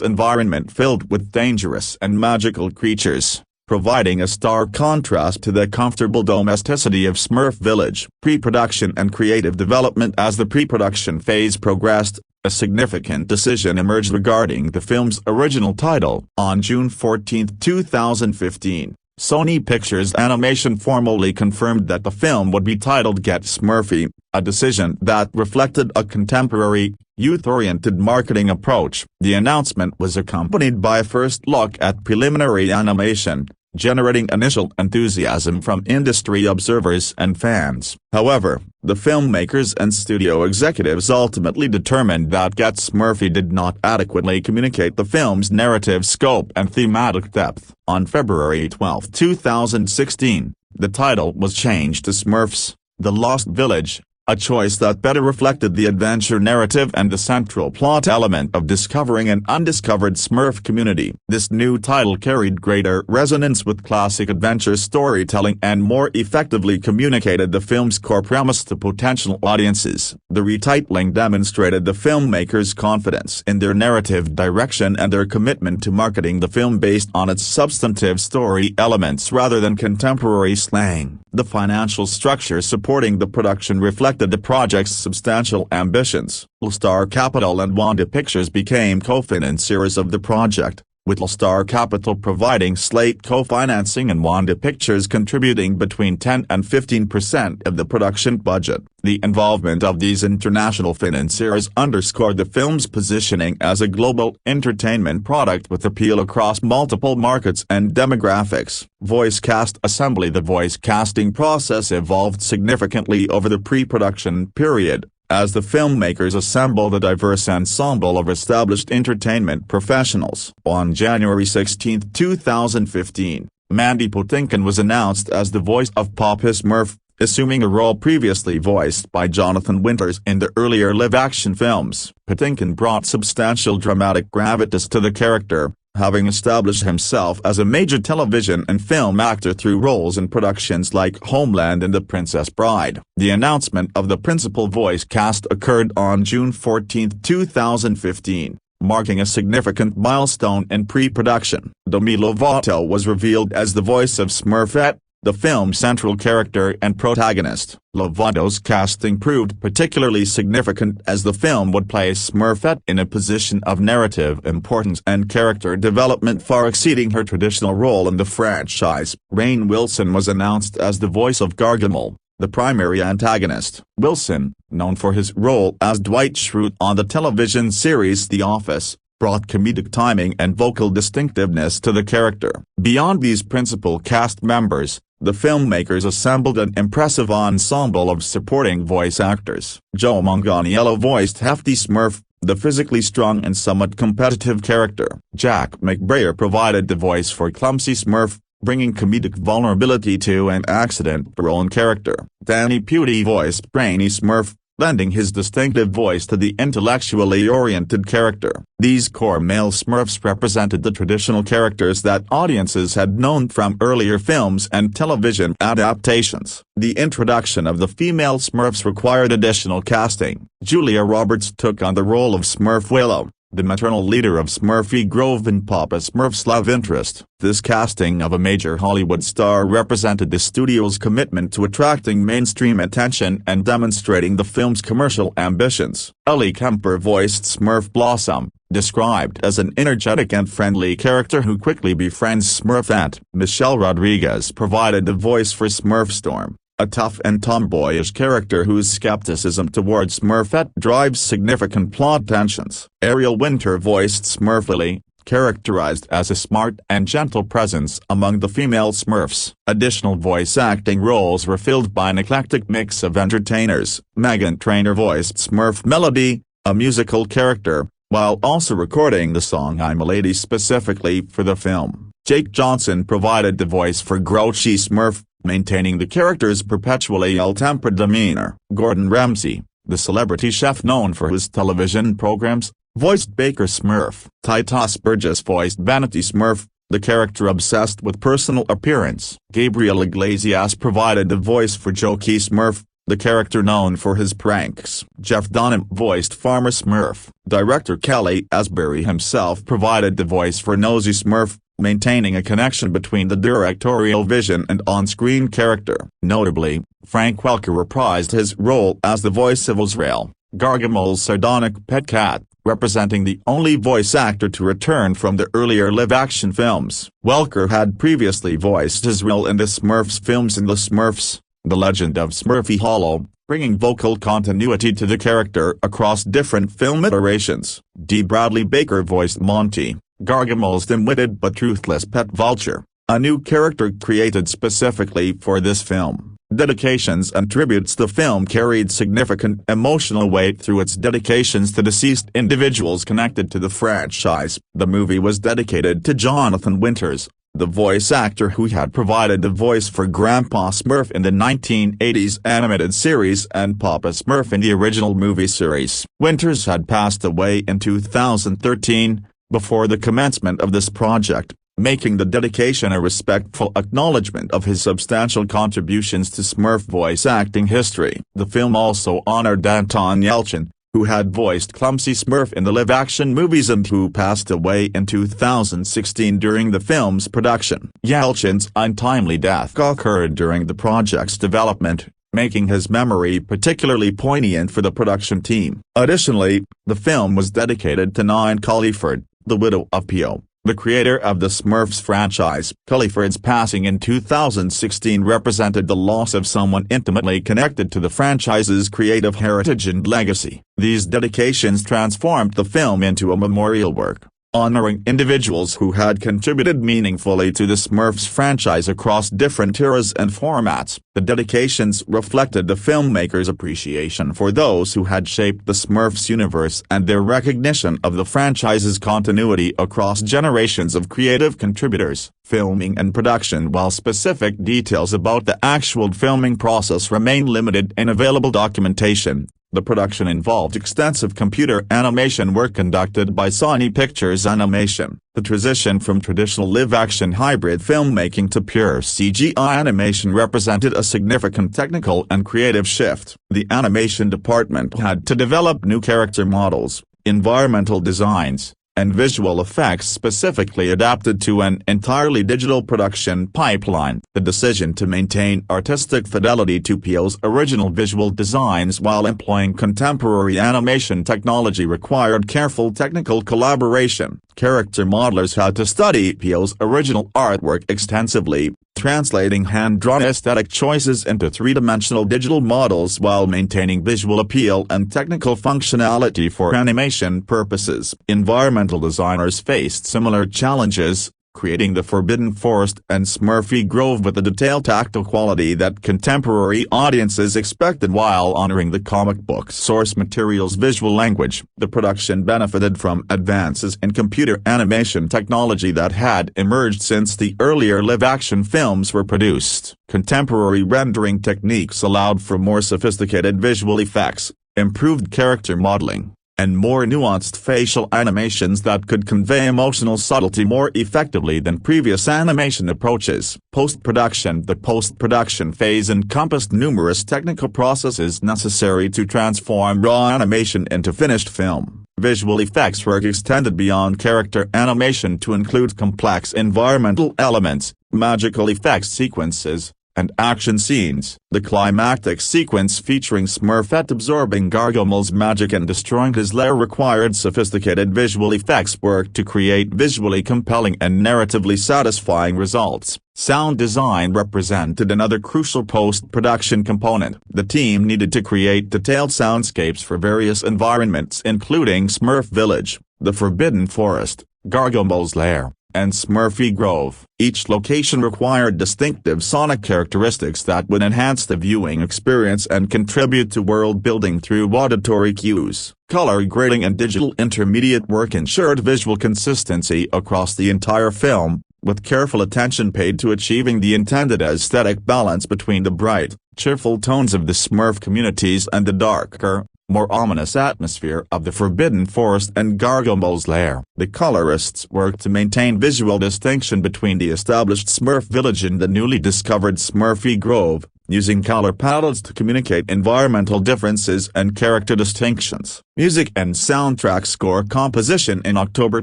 environment filled with dangerous and magical creatures, providing a stark contrast to the comfortable domesticity of Smurf Village. Pre-production and creative development. As the pre-production phase progressed, a significant decision emerged regarding the film's original title. On June 14, 2015, Sony Pictures Animation formally confirmed that the film would be titled Get Smurfy, a decision that reflected a contemporary, youth-oriented marketing approach. The announcement was accompanied by a first look at preliminary animation, generating initial enthusiasm from industry observers and fans. However, the filmmakers and studio executives ultimately determined that Get Smurfy did not adequately communicate the film's narrative scope and thematic depth. On February 12, 2016, the title was changed to Smurfs: The Lost Village, a choice that better reflected the adventure narrative and the central plot element of discovering an undiscovered Smurf community. This new title carried greater resonance with classic adventure storytelling and more effectively communicated the film's core premise to potential audiences. The retitling demonstrated the filmmakers' confidence in their narrative direction and their commitment to marketing the film based on its substantive story elements rather than contemporary slang. The financial structure supporting the production reflected the project's substantial ambitions. All-Star Capital and Wanda Pictures became co-financiers of the project, with All-Star Capital providing slate co-financing and Wanda Pictures contributing between 10 and 15% of the production budget. The involvement of these international financiers underscored the film's positioning as a global entertainment product with appeal across multiple markets and demographics. Voice cast assembly. The voice casting process evolved significantly over the pre-production period, as the filmmakers assembled a diverse ensemble of established entertainment professionals. On January 16, 2015, Mandy Patinkin was announced as the voice of Papa Smurf, assuming a role previously voiced by Jonathan Winters in the earlier live-action films. Patinkin brought substantial dramatic gravitas to the character, having established himself as a major television and film actor through roles in productions like Homeland and The Princess Bride. The announcement of the principal voice cast occurred on June 14, 2015, marking a significant milestone in pre-production. Demi Lovato was revealed as the voice of Smurfette, the film's central character and protagonist. Lovato's casting proved particularly significant as the film would place Smurfette in a position of narrative importance and character development far exceeding her traditional role in the franchise. Rainn Wilson was announced as the voice of Gargamel, the primary antagonist. Wilson, known for his role as Dwight Schrute on the television series The Office, brought comedic timing and vocal distinctiveness to the character. Beyond these principal cast members, the filmmakers assembled an impressive ensemble of supporting voice actors. Joe Manganiello voiced Hefty Smurf, the physically strong and somewhat competitive character. Jack McBrayer provided the voice for Clumsy Smurf, bringing comedic vulnerability to an accident-prone character. Danny Pudi voiced Brainy Smurf, lending his distinctive voice to the intellectually oriented character. These core male Smurfs represented the traditional characters that audiences had known from earlier films and television adaptations. The introduction of the female Smurfs required additional casting. Julia Roberts took on the role of Smurf Willow, the maternal leader of Smurfy Grove and Papa Smurf's love interest. This casting of a major Hollywood star represented the studio's commitment to attracting mainstream attention and demonstrating the film's commercial ambitions. Ellie Kemper voiced Smurf Blossom, described as an energetic and friendly character who quickly befriends Smurfette. Michelle Rodriguez provided the voice for Smurf Storm, a tough and tomboyish character whose skepticism towards Smurfette drives significant plot tensions. Ariel Winter voiced Smurf Lily, characterized as a smart and gentle presence among the female Smurfs. Additional voice acting roles were filled by an eclectic mix of entertainers. Meghan Trainor voiced Smurf Melody, a musical character, while also recording the song I'm a Lady specifically for the film. Jake Johnson provided the voice for Grouchy Smurf, maintaining the character's perpetually ill-tempered demeanor. Gordon Ramsay, the celebrity chef known for his television programs, voiced Baker Smurf. Titus Burgess voiced Vanity Smurf, the character obsessed with personal appearance. Gabriel Iglesias provided the voice for Jokey Smurf, the character known for his pranks. Jeff Dunham voiced Farmer Smurf. Director Kelly Asbury himself provided the voice for Nosy Smurf, maintaining a connection between the directorial vision and on-screen character. Notably, Frank Welker reprised his role as the voice of Israel, Gargamel's sardonic pet cat, representing the only voice actor to return from the earlier live-action films. Welker had previously voiced Israel in the Smurfs films in The Smurfs, The Legend of Smurfy Hollow, bringing vocal continuity to the character across different film iterations. D. Bradley Baker voiced Monty, Gargamel's dim-witted but truthless pet vulture, a new character created specifically for this film. Dedications and tributes. The film carried significant emotional weight through its dedications to deceased individuals connected to the franchise. The movie was dedicated to Jonathan Winters, the voice actor who had provided the voice for Grandpa Smurf in the 1980s animated series and Papa Smurf in the original movie series. Winters had passed away in 2013, before the commencement of this project, making the dedication a respectful acknowledgement of his substantial contributions to Smurf voice acting history. The film also honored Anton Yelchin, who had voiced Clumsy Smurf in the live-action movies and who passed away in 2016 during the film's production. Yelchin's untimely death occurred during the project's development, making his memory particularly poignant for the production team. Additionally, the film was dedicated to Nine Culliford, the widow of P.O., the creator of the Smurfs franchise. Culliford's passing in 2016 represented the loss of someone intimately connected to the franchise's creative heritage and legacy. These dedications transformed the film into a memorial work, honoring individuals who had contributed meaningfully to the Smurfs franchise across different eras and formats. The dedications reflected the filmmakers' appreciation for those who had shaped the Smurfs universe and their recognition of the franchise's continuity across generations of creative contributors. Filming and production. While specific details about the actual filming process remain limited in available documentation, the production involved extensive computer animation work conducted by Sony Pictures Animation. The transition from traditional live-action hybrid filmmaking to pure CGI animation represented a significant technical and creative shift. The animation department had to develop new character models, environmental designs, and visual effects specifically adapted to an entirely digital production pipeline. The decision to maintain artistic fidelity to P.O.'s original visual designs while employing contemporary animation technology required careful technical collaboration. Character modelers had to study P.O.'s original artwork extensively, translating hand-drawn aesthetic choices into three-dimensional digital models while maintaining visual appeal and technical functionality for animation purposes. Environmental designers faced similar challenges, creating the Forbidden Forest and Smurfy Grove with a detailed tactile quality that contemporary audiences expected while honoring the comic book source material's visual language. The production benefited from advances in computer animation technology that had emerged since the earlier live-action films were produced. Contemporary rendering techniques allowed for more sophisticated visual effects, improved character modeling, and more nuanced facial animations that could convey emotional subtlety more effectively than previous animation approaches. Post-production. The post-production phase encompassed numerous technical processes necessary to transform raw animation into finished film. Visual effects work extended beyond character animation to include complex environmental elements, magical effects sequences, and action scenes. The climactic sequence featuring Smurfette absorbing Gargamel's magic and destroying his lair required sophisticated visual effects work to create visually compelling and narratively satisfying results. Sound design represented another crucial post-production component. The team needed to create detailed soundscapes for various environments including Smurf Village, the Forbidden Forest, Gargamel's lair, and Smurfy Grove. Each location required distinctive sonic characteristics that would enhance the viewing experience and contribute to world building through auditory cues. Color grading and digital intermediate work ensured visual consistency across the entire film, with careful attention paid to achieving the intended aesthetic balance between the bright, cheerful tones of the Smurf communities and the darker, more ominous atmosphere of the Forbidden Forest and Gargamel's lair. The colorists worked to maintain visual distinction between the established Smurf village and the newly discovered Smurfy Grove, using color palettes to communicate environmental differences and character distinctions. Music and soundtrack score composition. In October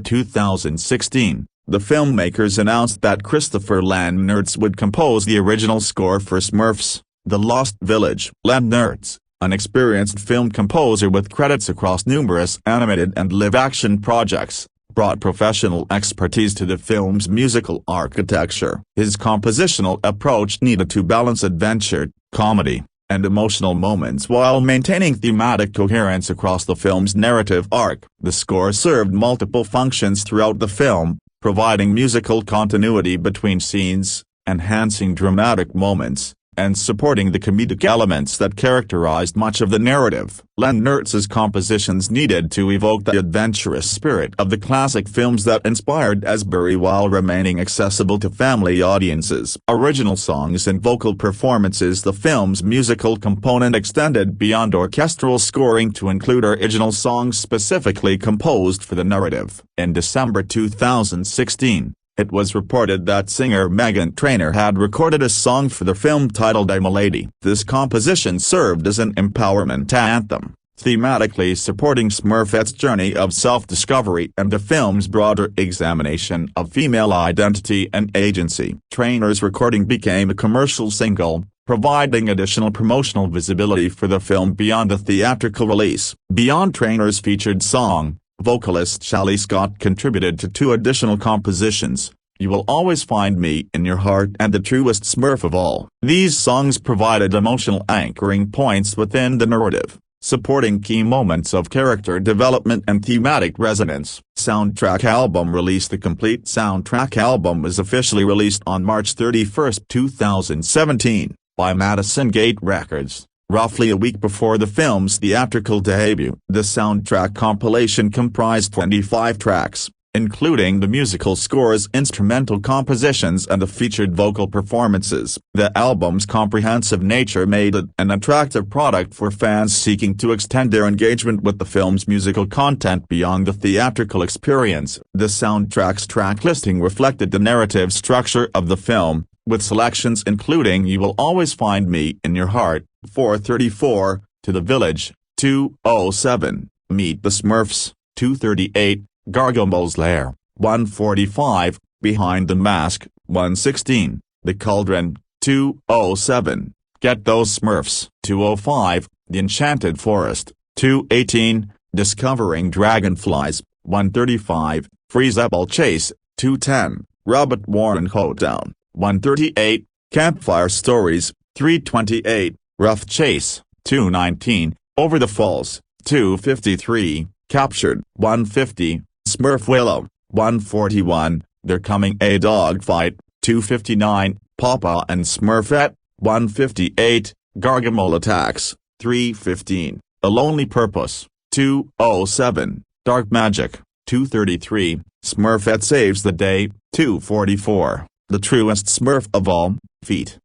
2016, the filmmakers announced that Christopher Landnertz would compose the original score for Smurfs, The Lost Village. Landnertz, an experienced film composer with credits across numerous animated and live-action projects, brought professional expertise to the film's musical architecture. His compositional approach needed to balance adventure, comedy, and emotional moments while maintaining thematic coherence across the film's narrative arc. The score served multiple functions throughout the film, providing musical continuity between scenes, enhancing dramatic moments, and supporting the comedic elements that characterized much of the narrative. Landnertz's compositions needed to evoke the adventurous spirit of the classic films that inspired Asbury while remaining accessible to family audiences. Original songs and vocal performances. The film's musical component extended beyond orchestral scoring to include original songs specifically composed for the narrative. In December 2016, it was reported that singer Meghan Trainor had recorded a song for the film titled I'm a Lady. This composition served as an empowerment anthem, thematically supporting Smurfette's journey of self-discovery and the film's broader examination of female identity and agency. Trainor's recording became a commercial single, providing additional promotional visibility for the film beyond the theatrical release. Beyond Trainor's featured song, vocalist Shelley Scott contributed to 2 additional compositions, You Will Always Find Me in Your Heart and The Truest Smurf of All. These songs provided emotional anchoring points within the narrative, supporting key moments of character development and thematic resonance. Soundtrack album release. The complete soundtrack album was officially released on March 31, 2017, by Madison Gate Records, roughly a week before the film's theatrical debut. The soundtrack compilation comprised 25 tracks, including the musical scores, instrumental compositions and the featured vocal performances. The album's comprehensive nature made it an attractive product for fans seeking to extend their engagement with the film's musical content beyond the theatrical experience. The soundtrack's track listing reflected the narrative structure of the film, with selections including You Will Always Find Me in Your Heart, 434, To the Village, 207, Meet the Smurfs, 238, Gargamel's Lair, 145, Behind the Mask, 116, The Cauldron, 207, Get Those Smurfs, 205, The Enchanted Forest, 218, Discovering Dragonflies, 135, Freezable Chase, 210, Robert Warren Hoedown, 138, Campfire Stories, 328, Rough Chase, 219, Over the Falls, 253, Captured, 150, Smurf Willow, 141, They're Coming a Dogfight, 259, Papa and Smurfette, 158, Gargamel Attacks, 315, A Lonely Purpose, 207, Dark Magic, 233, Smurfette Saves the Day, 244, The Truest Smurf of All, Feet.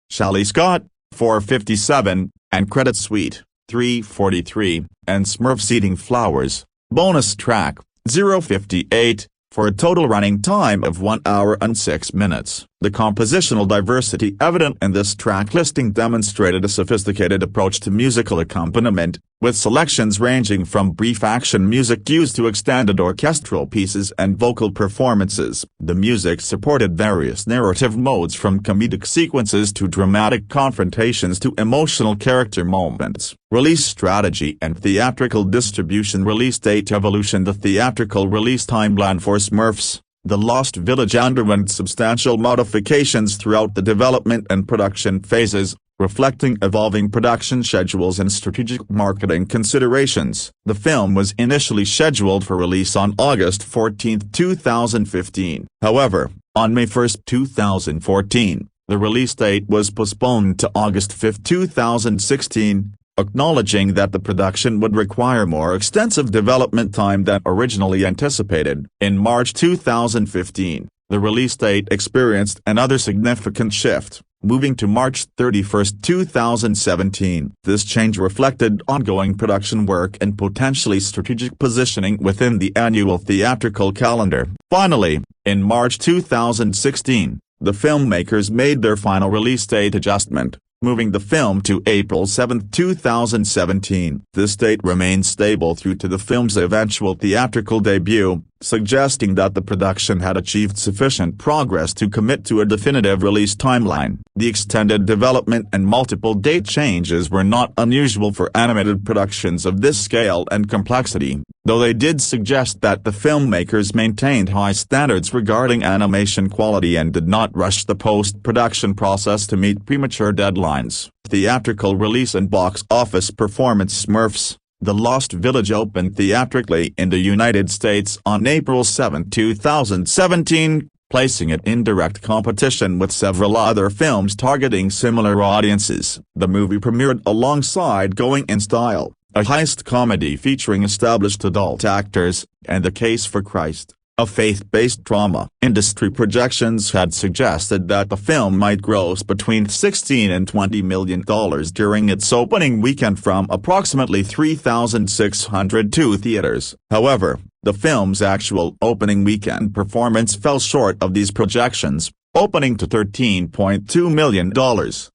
Shelley Scott, 457, and Credit Suite, 343, and Smurfs Eating Flowers, bonus track, 058, for a total running time of 1 hour and 6 minutes. The compositional diversity evident in this track listing demonstrated a sophisticated approach to musical accompaniment, with selections ranging from brief action music cues to extended orchestral pieces and vocal performances. The music supported various narrative modes, from comedic sequences to dramatic confrontations to emotional character moments. Release strategy and theatrical distribution. Release date evolution. The theatrical release timeline for Smurfs, The Lost Village underwent substantial modifications throughout the development and production phases, reflecting evolving production schedules and strategic marketing considerations. The film was initially scheduled for release on August 14, 2015. However, on May 1, 2014, the release date was postponed to August 5, 2016, acknowledging that the production would require more extensive development time than originally anticipated. In March 2015, The release date experienced another significant shift, moving to March 31, 2017. This change reflected ongoing production work and potentially strategic positioning within the annual theatrical calendar. Finally, in March 2016, the filmmakers made their final release date adjustment, moving the film to April 7, 2017. This date remained stable through to the film's eventual theatrical debut, suggesting that the production had achieved sufficient progress to commit to a definitive release timeline. The extended development and multiple date changes were not unusual for animated productions of this scale and complexity, though they did suggest that the filmmakers maintained high standards regarding animation quality and did not rush the post-production process to meet premature deadlines. Theatrical release and box office performance. Smurfs: The Lost Village opened theatrically in the United States on April 7, 2017, placing it in direct competition with several other films targeting similar audiences. The movie premiered alongside Going in Style, a heist comedy featuring established adult actors, and The Case for Christ, a faith-based drama. Industry projections had suggested that the film might gross between $16 and $20 million during its opening weekend from approximately 3,602 theaters. However, the film's actual opening weekend performance fell short of these projections, opening to $13.2 million.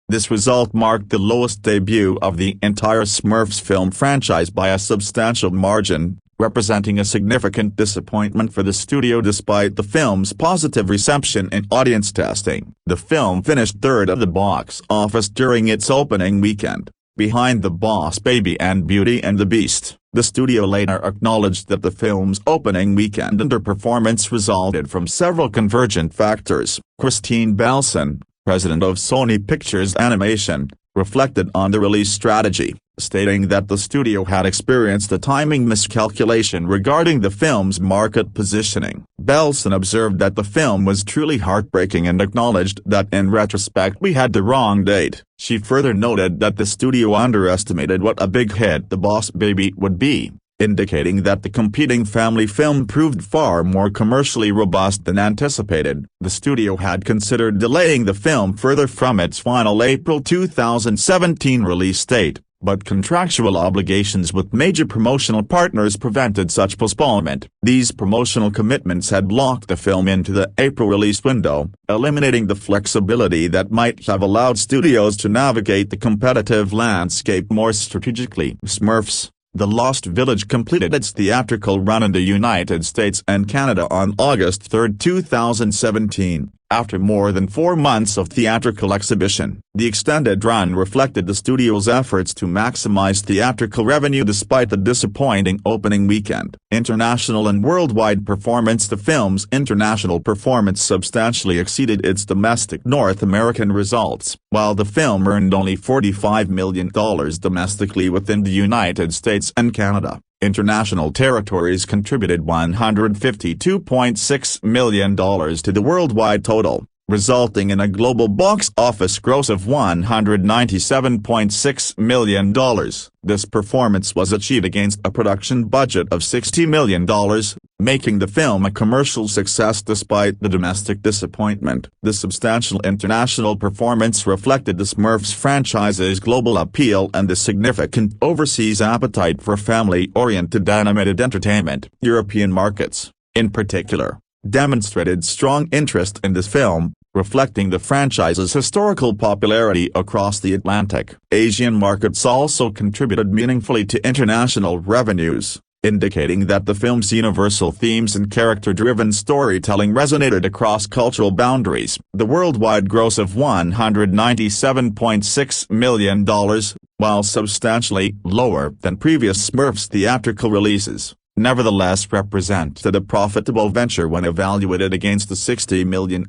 This result marked the lowest debut of the entire Smurfs film franchise by a substantial margin, representing a significant disappointment for the studio despite the film's positive reception in audience testing. The film finished third at the box office during its opening weekend, behind The Boss Baby and Beauty and the Beast. The studio later acknowledged that the film's opening weekend underperformance resulted from several convergent factors. Christine Belson, president of Sony Pictures Animation, reflected on the release strategy, stating that the studio had experienced a timing miscalculation regarding the film's market positioning. Belson observed that the film was truly heartbreaking and acknowledged that in retrospect we had the wrong date. She further noted that the studio underestimated what a big hit The Boss Baby would be, indicating that the competing family film proved far more commercially robust than anticipated. The studio had considered delaying the film further from its final April 2017 release date, but contractual obligations with major promotional partners prevented such postponement. These promotional commitments had locked the film into the April release window, eliminating the flexibility that might have allowed studios to navigate the competitive landscape more strategically. Smurfs: The Lost Village completed its theatrical run in the United States and Canada on August 3, 2017, after more than 4 months of theatrical exhibition. The extended run reflected the studio's efforts to maximize theatrical revenue despite the disappointing opening weekend. International and worldwide performance: The film's international performance substantially exceeded its domestic North American results. While the film earned only $45 million domestically within the United States and Canada, international territories contributed $152.6 million to the worldwide total, resulting in a global box office gross of $197.6 million. This performance was achieved against a production budget of $60 million, making the film a commercial success despite the domestic disappointment. The substantial international performance reflected the Smurfs franchise's global appeal and the significant overseas appetite for family-oriented animated entertainment. European markets, in particular, demonstrated strong interest in this film, reflecting the franchise's historical popularity across the Atlantic. Asian markets also contributed meaningfully to international revenues, indicating that the film's universal themes and character-driven storytelling resonated across cultural boundaries. The worldwide gross of $197.6 million, while substantially lower than previous Smurfs theatrical releases, nevertheless represented a profitable venture when evaluated against the $60 million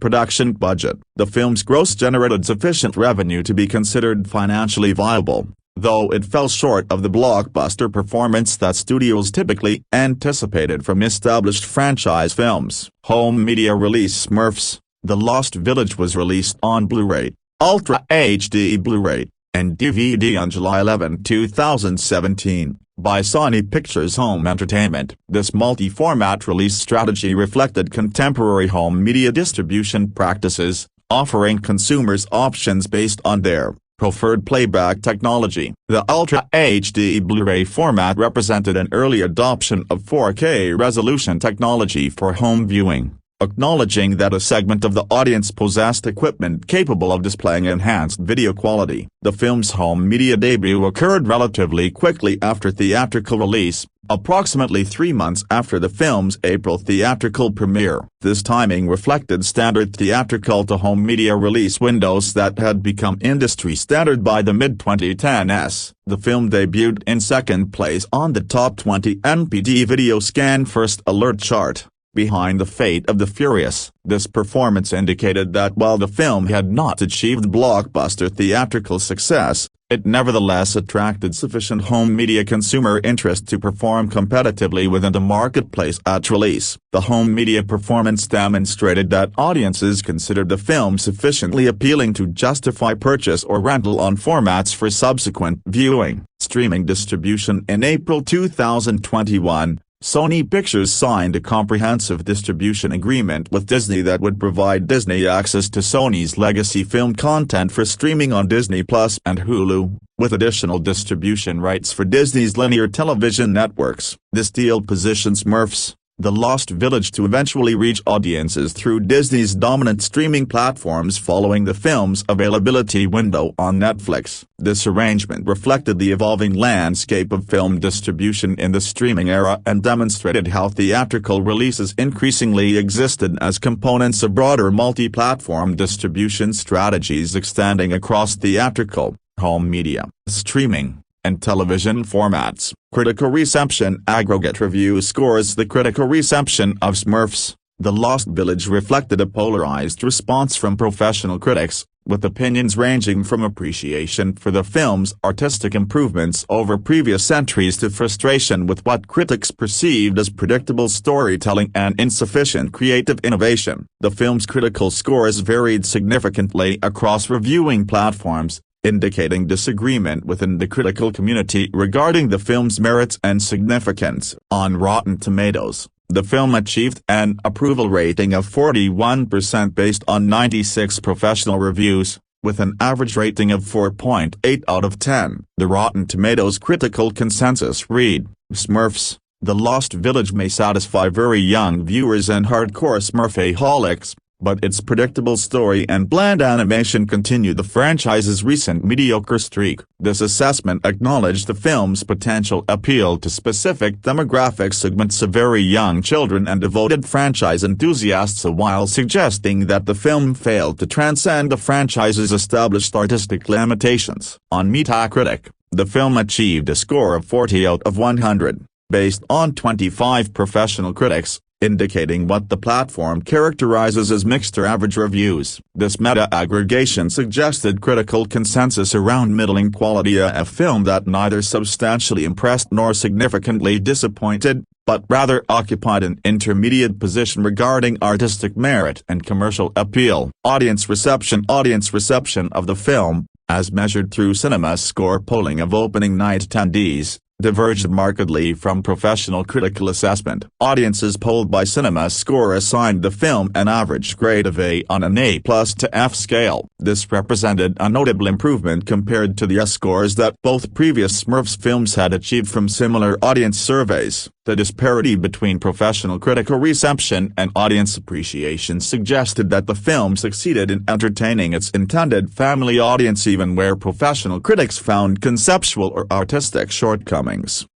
production budget. The film's gross generated sufficient revenue to be considered financially viable, though it fell short of the blockbuster performance that studios typically anticipated from established franchise films. Home media release: Smurfs: The Lost Village was released on Blu-ray, Ultra HD Blu-ray, and DVD on July 11, 2017. by Sony Pictures Home Entertainment. This multi-format release strategy reflected contemporary home media distribution practices, offering consumers options based on their preferred playback technology. The Ultra HD Blu-ray format represented an early adoption of 4K resolution technology for home viewing, acknowledging that a segment of the audience possessed equipment capable of displaying enhanced video quality. The film's home media debut occurred relatively quickly after theatrical release, approximately 3 months after the film's April theatrical premiere. This timing reflected standard theatrical to home media release windows that had become industry standard by the mid-2010s. The film debuted in second place on the top 20 NPD Video Scan First Alert chart, behind The Fate of the Furious. This performance indicated that while the film had not achieved blockbuster theatrical success, it nevertheless attracted sufficient home media consumer interest to perform competitively within the marketplace at release. The home media performance demonstrated that audiences considered the film sufficiently appealing to justify purchase or rental on formats for subsequent viewing. Streaming distribution. In April 2021, Sony Pictures signed a comprehensive distribution agreement with Disney that would provide Disney access to Sony's legacy film content for streaming on Disney Plus and Hulu, with additional distribution rights for Disney's linear television networks. This deal positions Smurfs, The Lost Village to eventually reach audiences through Disney's dominant streaming platforms following the film's availability window on Netflix. This arrangement reflected the evolving landscape of film distribution in the streaming era and demonstrated how theatrical releases increasingly existed as components of broader multi-platform distribution strategies extending across theatrical, home media, streaming, and television formats. Critical reception. Aggregate review scores. The critical reception of Smurfs, The Lost Village reflected a polarized response from professional critics, with opinions ranging from appreciation for the film's artistic improvements over previous entries to frustration with what critics perceived as predictable storytelling and insufficient creative innovation. The film's critical scores varied significantly across reviewing platforms, indicating disagreement within the critical community regarding the film's merits and significance. On Rotten Tomatoes, the film achieved an approval rating of 41% based on 96 professional reviews, with an average rating of 4.8 out of 10. The Rotten Tomatoes critical consensus read, Smurfs, The Lost Village may satisfy very young viewers and hardcore Smurfaholics, but its predictable story and bland animation continue the franchise's recent mediocre streak. This assessment acknowledged the film's potential appeal to specific demographic segments of very young children and devoted franchise enthusiasts, while suggesting that the film failed to transcend the franchise's established artistic limitations. On Metacritic, the film achieved a score of 40 out of 100, based on 25 professional critics, indicating what the platform characterizes as mixed or average reviews. This meta-aggregation suggested critical consensus around middling quality, a film that neither substantially impressed nor significantly disappointed, but rather occupied an intermediate position regarding artistic merit and commercial appeal. Audience reception. Audience reception of the film, as measured through CinemaScore polling of opening night attendees, diverged markedly from professional critical assessment. Audiences polled by CinemaScore assigned the film an average grade of A on an A+ to F scale. This represented a notable improvement compared to the S scores that both previous Smurfs films had achieved from similar audience surveys. The disparity between professional critical reception and audience appreciation suggested that the film succeeded in entertaining its intended family audience even where professional critics found conceptual or artistic shortcomings.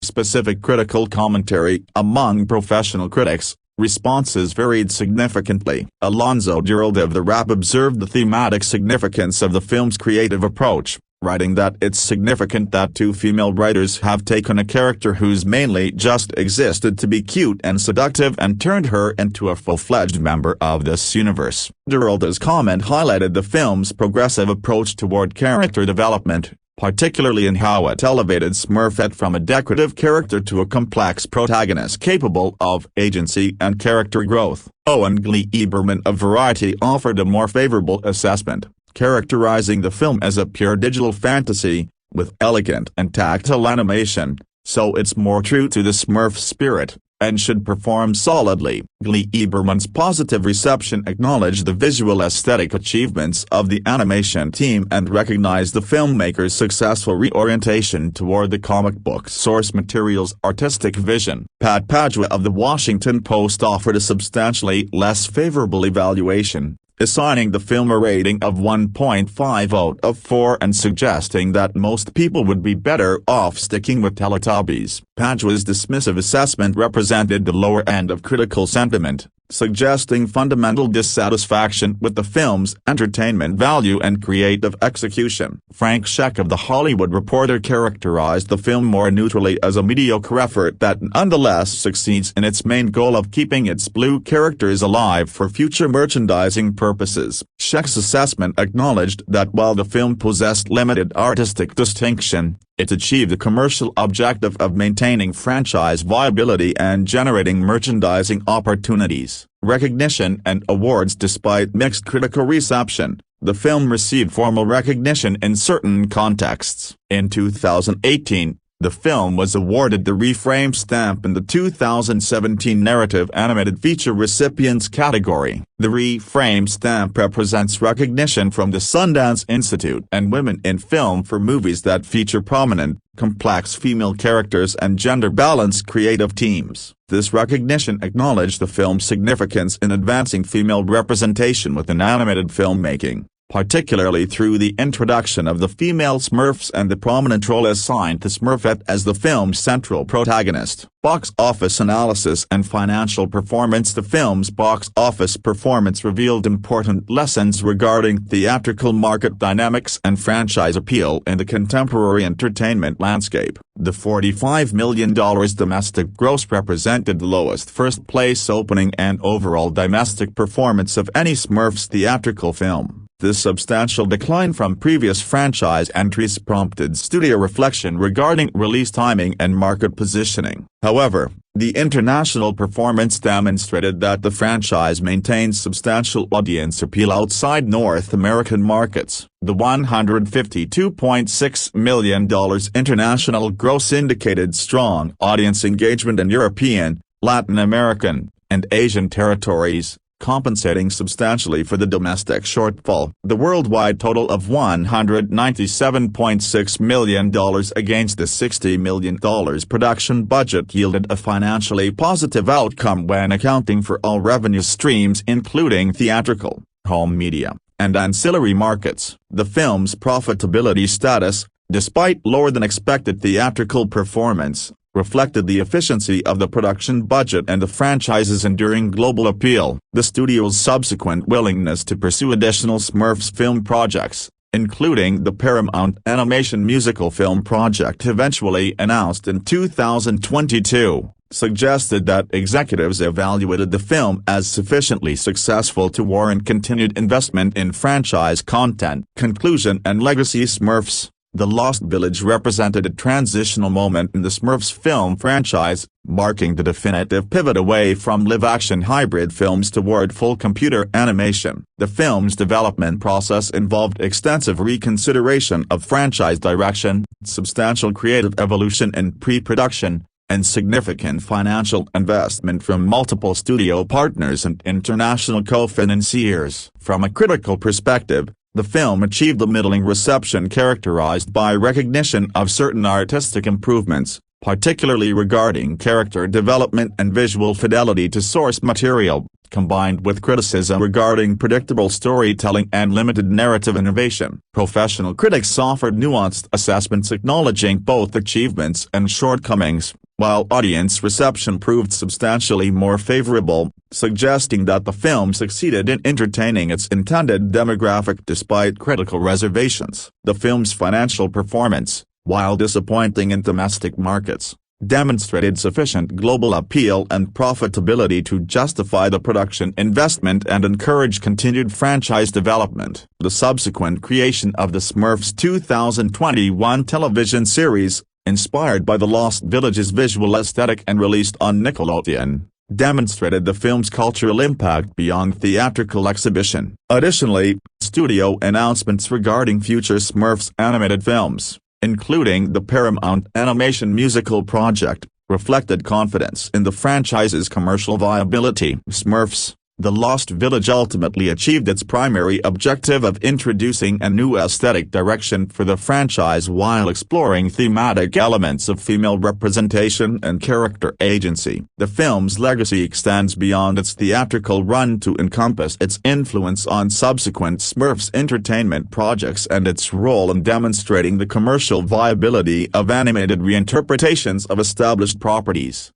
Specific critical commentary. Among professional critics, responses varied significantly. Alonso Duralde of The Wrap observed the thematic significance of the film's creative approach, writing that it's significant that two female writers have taken a character who's mainly just existed to be cute and seductive and turned her into a full-fledged member of this universe. Duralde's comment highlighted the film's progressive approach toward character development, particularly in how it elevated Smurfette from a decorative character to a complex protagonist capable of agency and character growth. Owen Glee-Eberman of Variety offered a more favorable assessment, characterizing the film as a pure digital fantasy, with elegant and tactile animation, so it's more true to the Smurf spirit, and should perform solidly. Glee Eberman's positive reception acknowledged the visual aesthetic achievements of the animation team and recognized the filmmaker's successful reorientation toward the comic book source material's artistic vision. Pat Padua of The Washington Post offered a substantially less favorable evaluation, assigning the film a rating of 1.5 out of 4 and suggesting that most people would be better off sticking with Teletubbies. Padua's dismissive assessment represented the lower end of critical sentiment, suggesting fundamental dissatisfaction with the film's entertainment value and creative execution. Frank Scheck of The Hollywood Reporter characterized the film more neutrally as a mediocre effort that nonetheless succeeds in its main goal of keeping its blue characters alive for future merchandising purposes. Scheck's assessment acknowledged that while the film possessed limited artistic distinction, it achieved the commercial objective of maintaining franchise viability and generating merchandising opportunities, recognition and awards. Despite mixed critical reception, the film received formal recognition in certain contexts. In 2018, the film was awarded the Reframe stamp in the 2017 Narrative Animated Feature Recipients category. The Reframe stamp represents recognition from the Sundance Institute and Women in Film for movies that feature prominent, complex female characters and gender-balanced creative teams. This recognition acknowledged the film's significance in advancing female representation within animated filmmaking, particularly through the introduction of the female Smurfs and the prominent role assigned to Smurfette as the film's central protagonist. Box office analysis and financial performance. The film's box office performance revealed important lessons regarding theatrical market dynamics and franchise appeal in the contemporary entertainment landscape. The $45 million domestic gross represented the lowest first-place opening and overall domestic performance of any Smurfs theatrical film. This substantial decline from previous franchise entries prompted studio reflection regarding release timing and market positioning. However, the international performance demonstrated that the franchise maintains substantial audience appeal outside North American markets. The $152.6 million international gross indicated strong audience engagement in European, Latin American, and Asian territories, compensating substantially for the domestic shortfall. The worldwide total of $197.6 million against the $60 million production budget yielded a financially positive outcome when accounting for all revenue streams including theatrical, home media, and ancillary markets. The film's profitability status, despite lower-than-expected theatrical performance, reflected the efficiency of the production budget and the franchise's enduring global appeal. The studio's subsequent willingness to pursue additional Smurfs film projects, including the Paramount Animation musical film project eventually announced in 2022, suggested that executives evaluated the film as sufficiently successful to warrant continued investment in franchise content. Conclusion and legacy. Smurfs: The Lost Village represented a transitional moment in the Smurfs film franchise, marking the definitive pivot away from live-action hybrid films toward full computer animation. The film's development process involved extensive reconsideration of franchise direction, substantial creative evolution in pre-production, and significant financial investment from multiple studio partners and international co-financiers. From a critical perspective, the film achieved a middling reception characterized by recognition of certain artistic improvements, particularly regarding character development and visual fidelity to source material, combined with criticism regarding predictable storytelling and limited narrative innovation. Professional critics offered nuanced assessments acknowledging both achievements and shortcomings, while audience reception proved substantially more favorable, suggesting that the film succeeded in entertaining its intended demographic despite critical reservations. The film's financial performance, while disappointing in domestic markets, demonstrated sufficient global appeal and profitability to justify the production investment and encourage continued franchise development. The subsequent creation of the Smurfs 2021 television series, inspired by the Lost Village's visual aesthetic and released on Nickelodeon, demonstrated the film's cultural impact beyond theatrical exhibition. Additionally, studio announcements regarding future Smurfs animated films, including the Paramount Animation musical project, reflected confidence in the franchise's commercial viability. Smurfs, The Lost Village ultimately achieved its primary objective of introducing a new aesthetic direction for the franchise while exploring thematic elements of female representation and character agency. The film's legacy extends beyond its theatrical run to encompass its influence on subsequent Smurfs entertainment projects and its role in demonstrating the commercial viability of animated reinterpretations of established properties.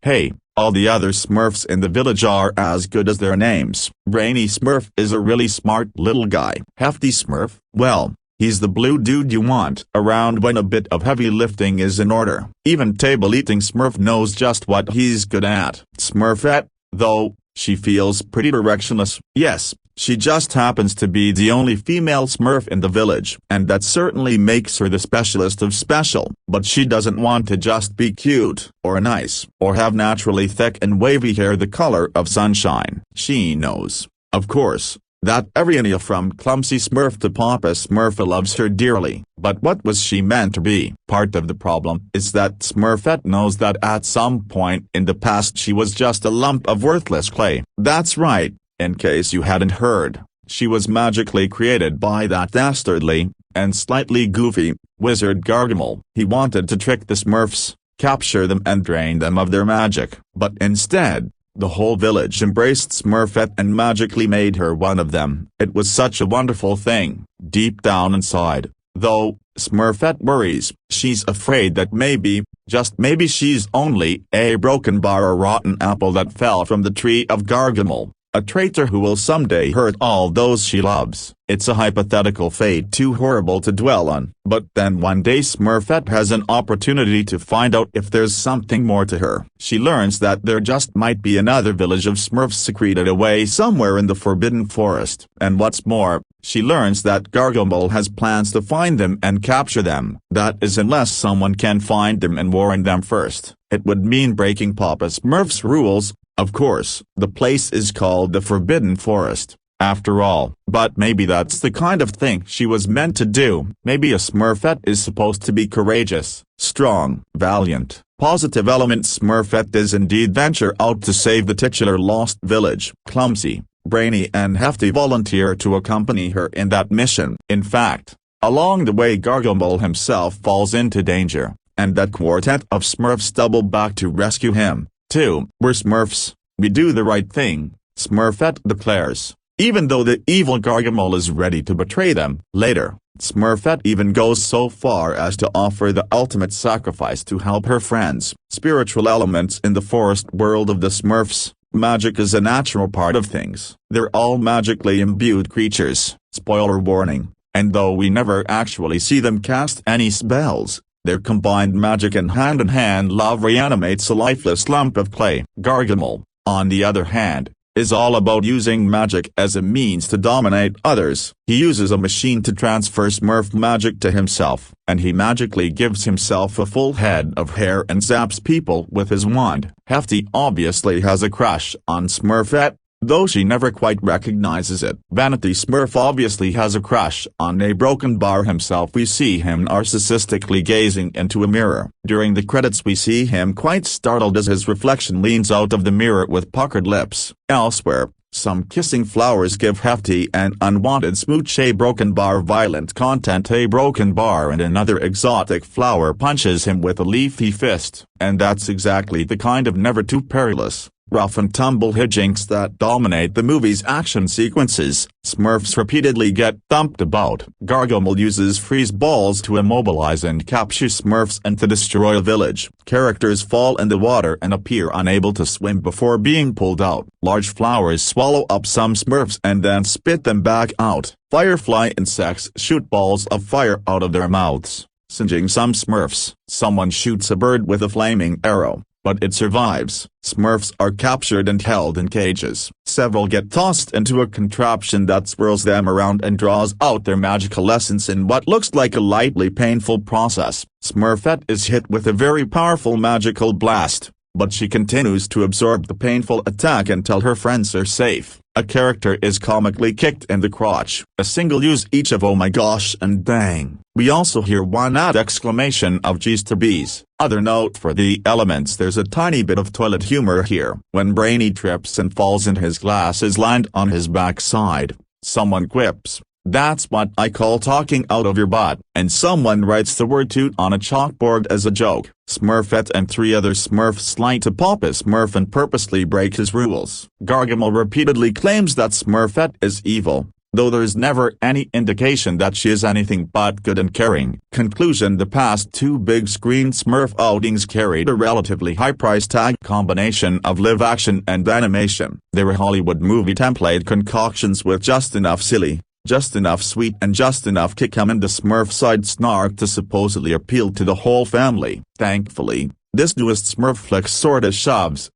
Hey. All the other Smurfs in the village are as good as their names. Rainy Smurf is a really smart little guy. Hefty Smurf, well, he's the blue dude you want around when a bit of heavy lifting is in order. Even table-eating Smurf knows just what he's good at. Smurfette, though, she feels pretty directionless. Yes, she just happens to be the only female Smurf in the village, and that certainly makes her the specialist of special. But she doesn't want to just be cute, or nice, or have naturally thick and wavy hair the color of sunshine. She knows, of course, that everyone from Clumsy Smurf to Papa Smurf loves her dearly. But what was she meant to be? Part of the problem is that Smurfette knows that at some point in the past she was just a lump of worthless clay. That's right. In case you hadn't heard, she was magically created by that dastardly, and slightly goofy, wizard Gargamel. He wanted to trick the Smurfs, capture them and drain them of their magic. But instead, the whole village embraced Smurfette and magically made her one of them. It was such a wonderful thing. Deep down inside, though, Smurfette worries. She's afraid that maybe, just maybe she's only a broken bar or rotten apple that fell from the tree of Gargamel. A traitor who will someday hurt all those she loves. It's a hypothetical fate too horrible to dwell on. But then one day Smurfette has an opportunity to find out if there's something more to her. She learns that there just might be another village of Smurfs secreted away somewhere in the Forbidden Forest. And what's more, she learns that Gargamel has plans to find them and capture them. That is unless someone can find them and warn them first. It would mean breaking Papa Smurf's rules. Of course, the place is called the Forbidden Forest, after all. But maybe that's the kind of thing she was meant to do. Maybe a Smurfette is supposed to be courageous, strong, valiant, positive element. Smurfette is indeed venture out to save the titular lost village. Clumsy, brainy and hefty volunteer to accompany her in that mission. In fact, along the way Gargamel himself falls into danger, and that quartet of Smurfs double back to rescue him. We're Smurfs, we do the right thing, Smurfette declares, even though the evil Gargamel is ready to betray them. Later, Smurfette even goes so far as to offer the ultimate sacrifice to help her friends. Spiritual elements in the forest world of the Smurfs. Magic is a natural part of things. They're all magically imbued creatures, spoiler warning, and though we never actually see them cast any spells, their combined magic and hand-in-hand love reanimates a lifeless lump of clay. Gargamel, on the other hand, is all about using magic as a means to dominate others. He uses a machine to transfer Smurf magic to himself, and he magically gives himself a full head of hair and zaps people with his wand. Hefty obviously has a crush on Smurfette, though she never quite recognizes it. Vanity Smurf obviously has a crush on a broken bar himself. We see him narcissistically gazing into a mirror. During the credits we see him quite startled as his reflection leans out of the mirror with puckered lips. Elsewhere, some kissing flowers give Hefty an unwanted smooch. A broken bar violent content. A broken bar and another exotic flower punches him with a leafy fist. And that's exactly the kind of never too perilous, rough and tumble hijinks that dominate the movie's action sequences. Smurfs repeatedly get thumped about. Gargamel uses freeze balls to immobilize and capture Smurfs and to destroy a village. Characters fall in the water and appear unable to swim before being pulled out. Large flowers swallow up some Smurfs and then spit them back out. Firefly insects shoot balls of fire out of their mouths, singeing some Smurfs. Someone shoots a bird with a flaming arrow, but it survives. Smurfs are captured and held in cages. Several get tossed into a contraption that swirls them around and draws out their magical essence in what looks like a lightly painful process. Smurfette is hit with a very powerful magical blast, but she continues to absorb the painful attack until her friends are safe. a character is comically kicked in the crotch. A single use each of oh my gosh and dang. We also hear one odd exclamation of geez to bees. Other note for the elements: there's a tiny bit of toilet humor here. When Brainy trips and falls and his glasses land on his backside, someone quips, "That's what I call talking out of your butt," and someone writes the word toot on a chalkboard as a joke. Smurfette and 3 other Smurfs lie to Papa Smurf and purposely break his rules. Gargamel repeatedly claims that Smurfette is evil, though there's never any indication that she is anything but good and caring. Conclusion: the past 2 big screen Smurf outings carried a relatively high price tag combination of live action and animation. They were Hollywood movie template concoctions with just enough silly, just enough sweet and just enough kick 'em in the Smurf side snark to supposedly appeal to the whole family. Thankfully, this newest Smurf flick sorta shoves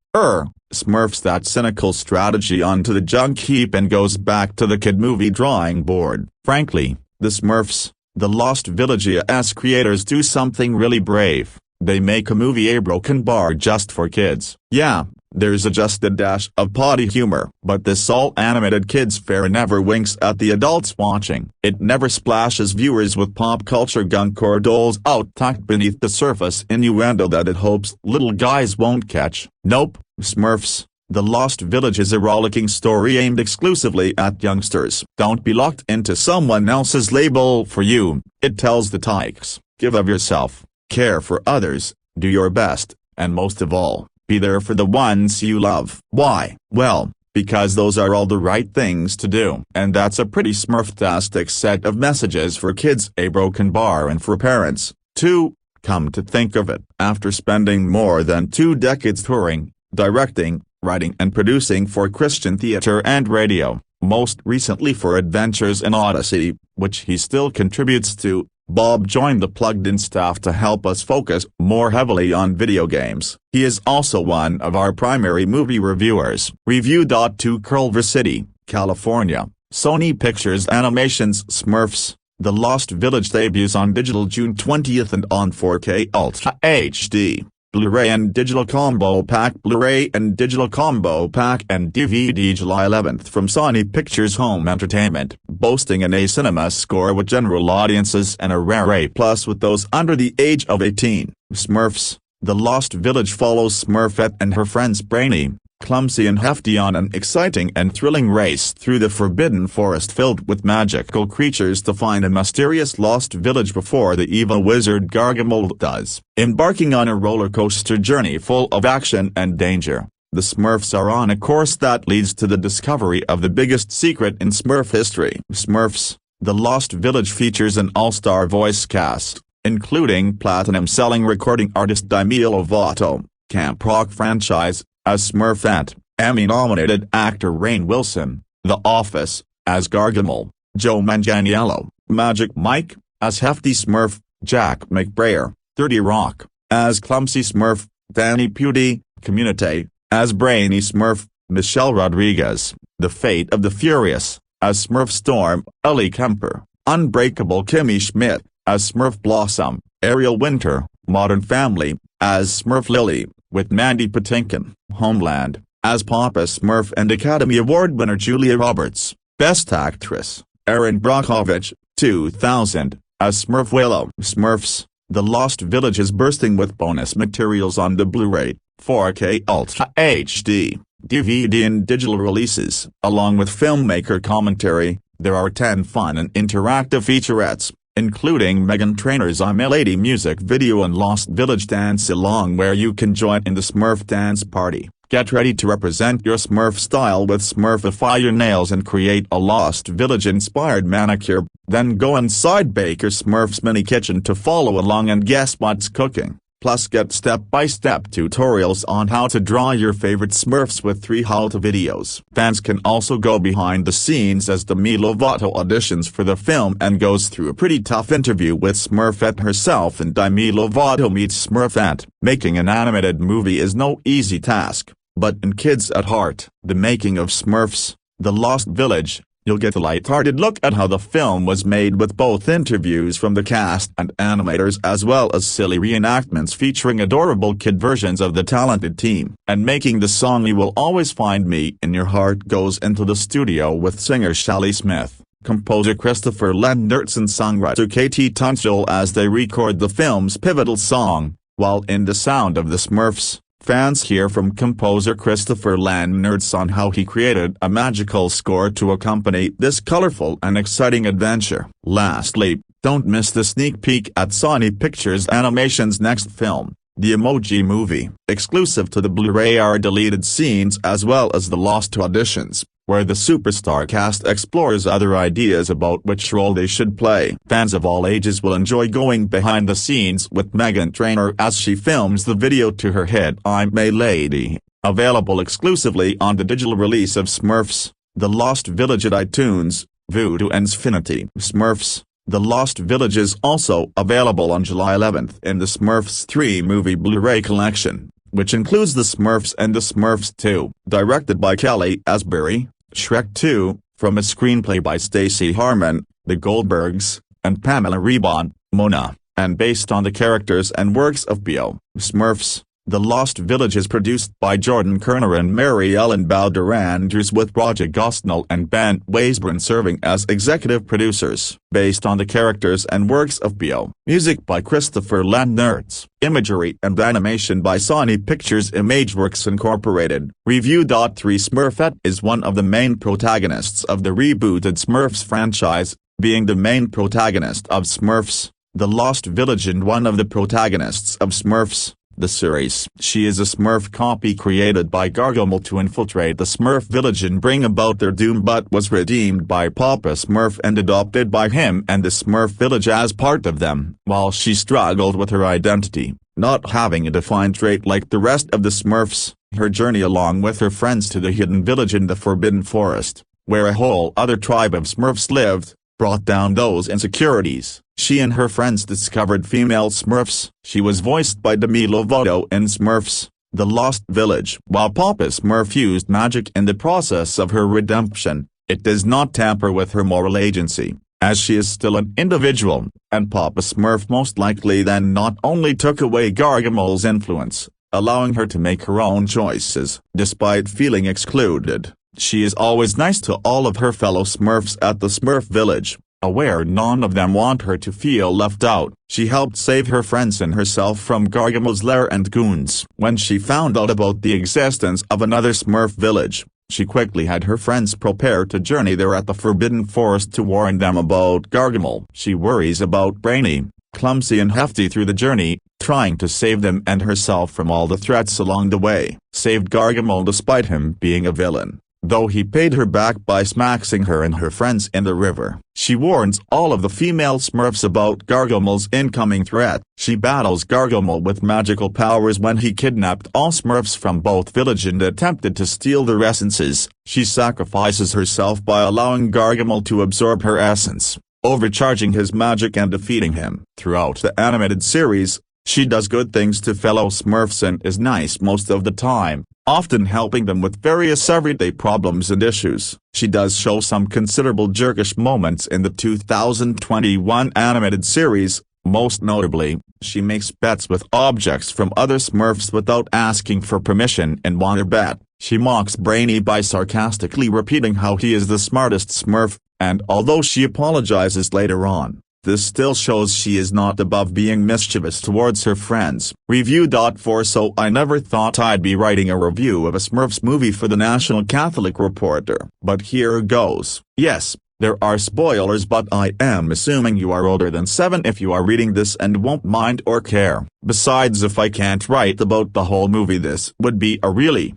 Smurfs that cynical strategy onto the junk heap and goes back to the kid movie drawing board. Frankly, the Smurfs, the Lost Village's creators do something really brave. They make a movie a broken bar just for kids. Yeah, there's just a dash of potty humor, but this all-animated kids fare never winks at the adults watching. It never splashes viewers with pop culture gunk or doles out tucked beneath the surface innuendo that it hopes little guys won't catch. Nope, Smurfs, The Lost Village is a rollicking story aimed exclusively at youngsters. Don't be locked into someone else's label for you. It tells the tykes, give of yourself, care for others, do your best, and most of all, be there for the ones you love. Why? Well, because those are all the right things to do. And that's a pretty Smurftastic set of messages for kids, a broken bar, and for parents, too. Come to think of it, after spending more than 2 decades touring, directing, writing and producing for Christian theater and radio, most recently for Adventures in Odyssey, which he still contributes to, Bob joined the plugged-in staff to help us focus more heavily on video games. He is also one of our primary movie reviewers. Review.to Culver City, California, Sony Pictures Animation's Smurfs, The Lost Village debuts on digital June 20th and on 4K Ultra HD, Blu-ray and Digital Combo Pack, Blu-ray and Digital Combo Pack and DVD July 11th from Sony Pictures Home Entertainment, boasting an A cinema score with general audiences and a rare A+ with those under the age of 18. Smurfs, The Lost Village follows Smurfette and her friends Brainy, Clumsy and Hefty on an exciting and thrilling race through the forbidden forest filled with magical creatures to find a mysterious lost village before the evil wizard Gargamel does. Embarking on a roller coaster journey full of action and danger, the Smurfs are on a course that leads to the discovery of the biggest secret in Smurf history. Smurfs, The Lost Village features an all-star voice cast, including platinum-selling recording artist Demi Lovato, camp rock franchise as Smurfette, Emmy-nominated actor Rainn Wilson, The Office as Gargamel, Joe Manganiello, Magic Mike as Hefty Smurf, Jack McBrayer, 30 Rock as Clumsy Smurf, Danny Pudi, Community as Brainy Smurf, Michelle Rodriguez, The Fate of the Furious as Smurf Storm, Ellie Kemper, Unbreakable Kimmy Schmidt as Smurf Blossom, Ariel Winter, Modern Family as Smurf Lily, with Mandy Patinkin, Homeland as Papa Smurf, and Academy Award winner Julia Roberts, Best Actress, Erin Brockovich, 2000, as Smurf Willow. Smurfs, The Lost Village is bursting with bonus materials on the Blu-ray, 4K Ultra HD, DVD and digital releases. Along with filmmaker commentary, there are 10 fun and interactive featurettes, including Meghan Trainor's I'm a Lady music video and Lost Village Dance Along, where you can join in the Smurf dance party. Get ready to represent your Smurf style with Smurfify your nails and create a Lost Village-inspired manicure, then go inside Baker Smurf's mini kitchen to follow along and guess what's cooking. Plus get step-by-step tutorials on how to draw your favorite Smurfs with 3 how-to videos. Fans can also go behind the scenes as Demi Lovato auditions for the film and goes through a pretty tough interview with Smurfette herself, and Demi Lovato meets Smurfette. Making an animated movie is no easy task, but in kids at heart, the making of Smurfs, The Lost Village, You'll get a light-hearted look at how the film was made with both interviews from the cast and animators as well as silly reenactments featuring adorable kid versions of the talented team. And making the song You Will Always Find Me in Your Heart goes into the studio with singer Shelly Smith, composer Christopher Lennertz and songwriter Katie Tunstall as they record the film's pivotal song. While in The Sound of the Smurfs, fans hear from composer Christopher Lennertz on how he created a magical score to accompany this colorful and exciting adventure. Lastly, don't miss the sneak peek at Sony Pictures Animation's next film, The Emoji Movie. Exclusive to the Blu-ray are deleted scenes as well as the lost auditions, where the superstar cast explores other ideas about which role they should play. Fans of all ages will enjoy going behind the scenes with Meghan Trainor as she films the video to her hit I'm a Lady, available exclusively on the digital release of Smurfs, The Lost Village at iTunes, Vudu and Xfinity. Smurfs, The Lost Village is also available on July 11th in the Smurfs 3 movie Blu-ray collection, which includes The Smurfs and The Smurfs 2, directed by Kelly Asbury, Shrek 2, from a screenplay by Stacey Harmon, The Goldbergs, and Pamela Reebon, Mona, and based on the characters and works of Bio. Smurfs, The Lost Village is produced by Jordan Kerner and Mary Ellen Balder-Andrews with Roger Gosnell and Ben Weisbrun serving as executive producers. Based on the characters and works of Bio. Music by Christopher Lennertz. Imagery and animation by Sony Pictures Imageworks Incorporated. Review. 3 Smurfette is one of the main protagonists of the rebooted Smurfs franchise, being the main protagonist of Smurfs, The Lost Village and one of the protagonists of Smurfs, the series. She is a Smurf copy created by Gargamel to infiltrate the Smurf village and bring about their doom, but was redeemed by Papa Smurf and adopted by him and the Smurf village as part of them. While she struggled with her identity, not having a defined trait like the rest of the Smurfs, her journey along with her friends to the hidden village in the Forbidden Forest, where a whole other tribe of Smurfs lived, brought down those insecurities. She and her friends discovered female Smurfs. She was voiced by Demi Lovato in Smurfs, The Lost Village. While Papa Smurf used magic in the process of her redemption, it does not tamper with her moral agency, as she is still an individual, and Papa Smurf most likely then not only took away Gargamel's influence, allowing her to make her own choices. Despite feeling excluded, she is always nice to all of her fellow Smurfs at the Smurf village, aware none of them want her to feel left out. She helped save her friends and herself from Gargamel's lair and goons. When she found out about the existence of another Smurf village, she quickly had her friends prepare to journey there at the Forbidden Forest to warn them about Gargamel. She worries about Brainy, clumsy and hefty through the journey, trying to save them and herself from all the threats along the way. Saved Gargamel despite him being a villain, though he paid her back by smashing her and her friends in the river. She warns all of the female Smurfs about Gargamel's incoming threat. She battles Gargamel with magical powers when he kidnapped all Smurfs from both villages and attempted to steal their essences. She sacrifices herself by allowing Gargamel to absorb her essence, overcharging his magic and defeating him. Throughout the animated series, she does good things to fellow Smurfs and is nice most of the time, often helping them with various everyday problems and issues. She does show some considerable jerkish moments in the 2021 animated series. Most notably, she makes bets with objects from other Smurfs without asking for permission and won a bet. She mocks Brainy by sarcastically repeating how he is the smartest Smurf, and although she apologizes later on, this still shows she is not above being mischievous towards her friends. Review. 4 So I never thought I'd be writing a review of a Smurfs movie for the National Catholic Reporter. But here goes. Yes, there are spoilers, but I am assuming you are older than 7 if you are reading this and won't mind or care. Besides, if I can't write about the whole movie, this would be a really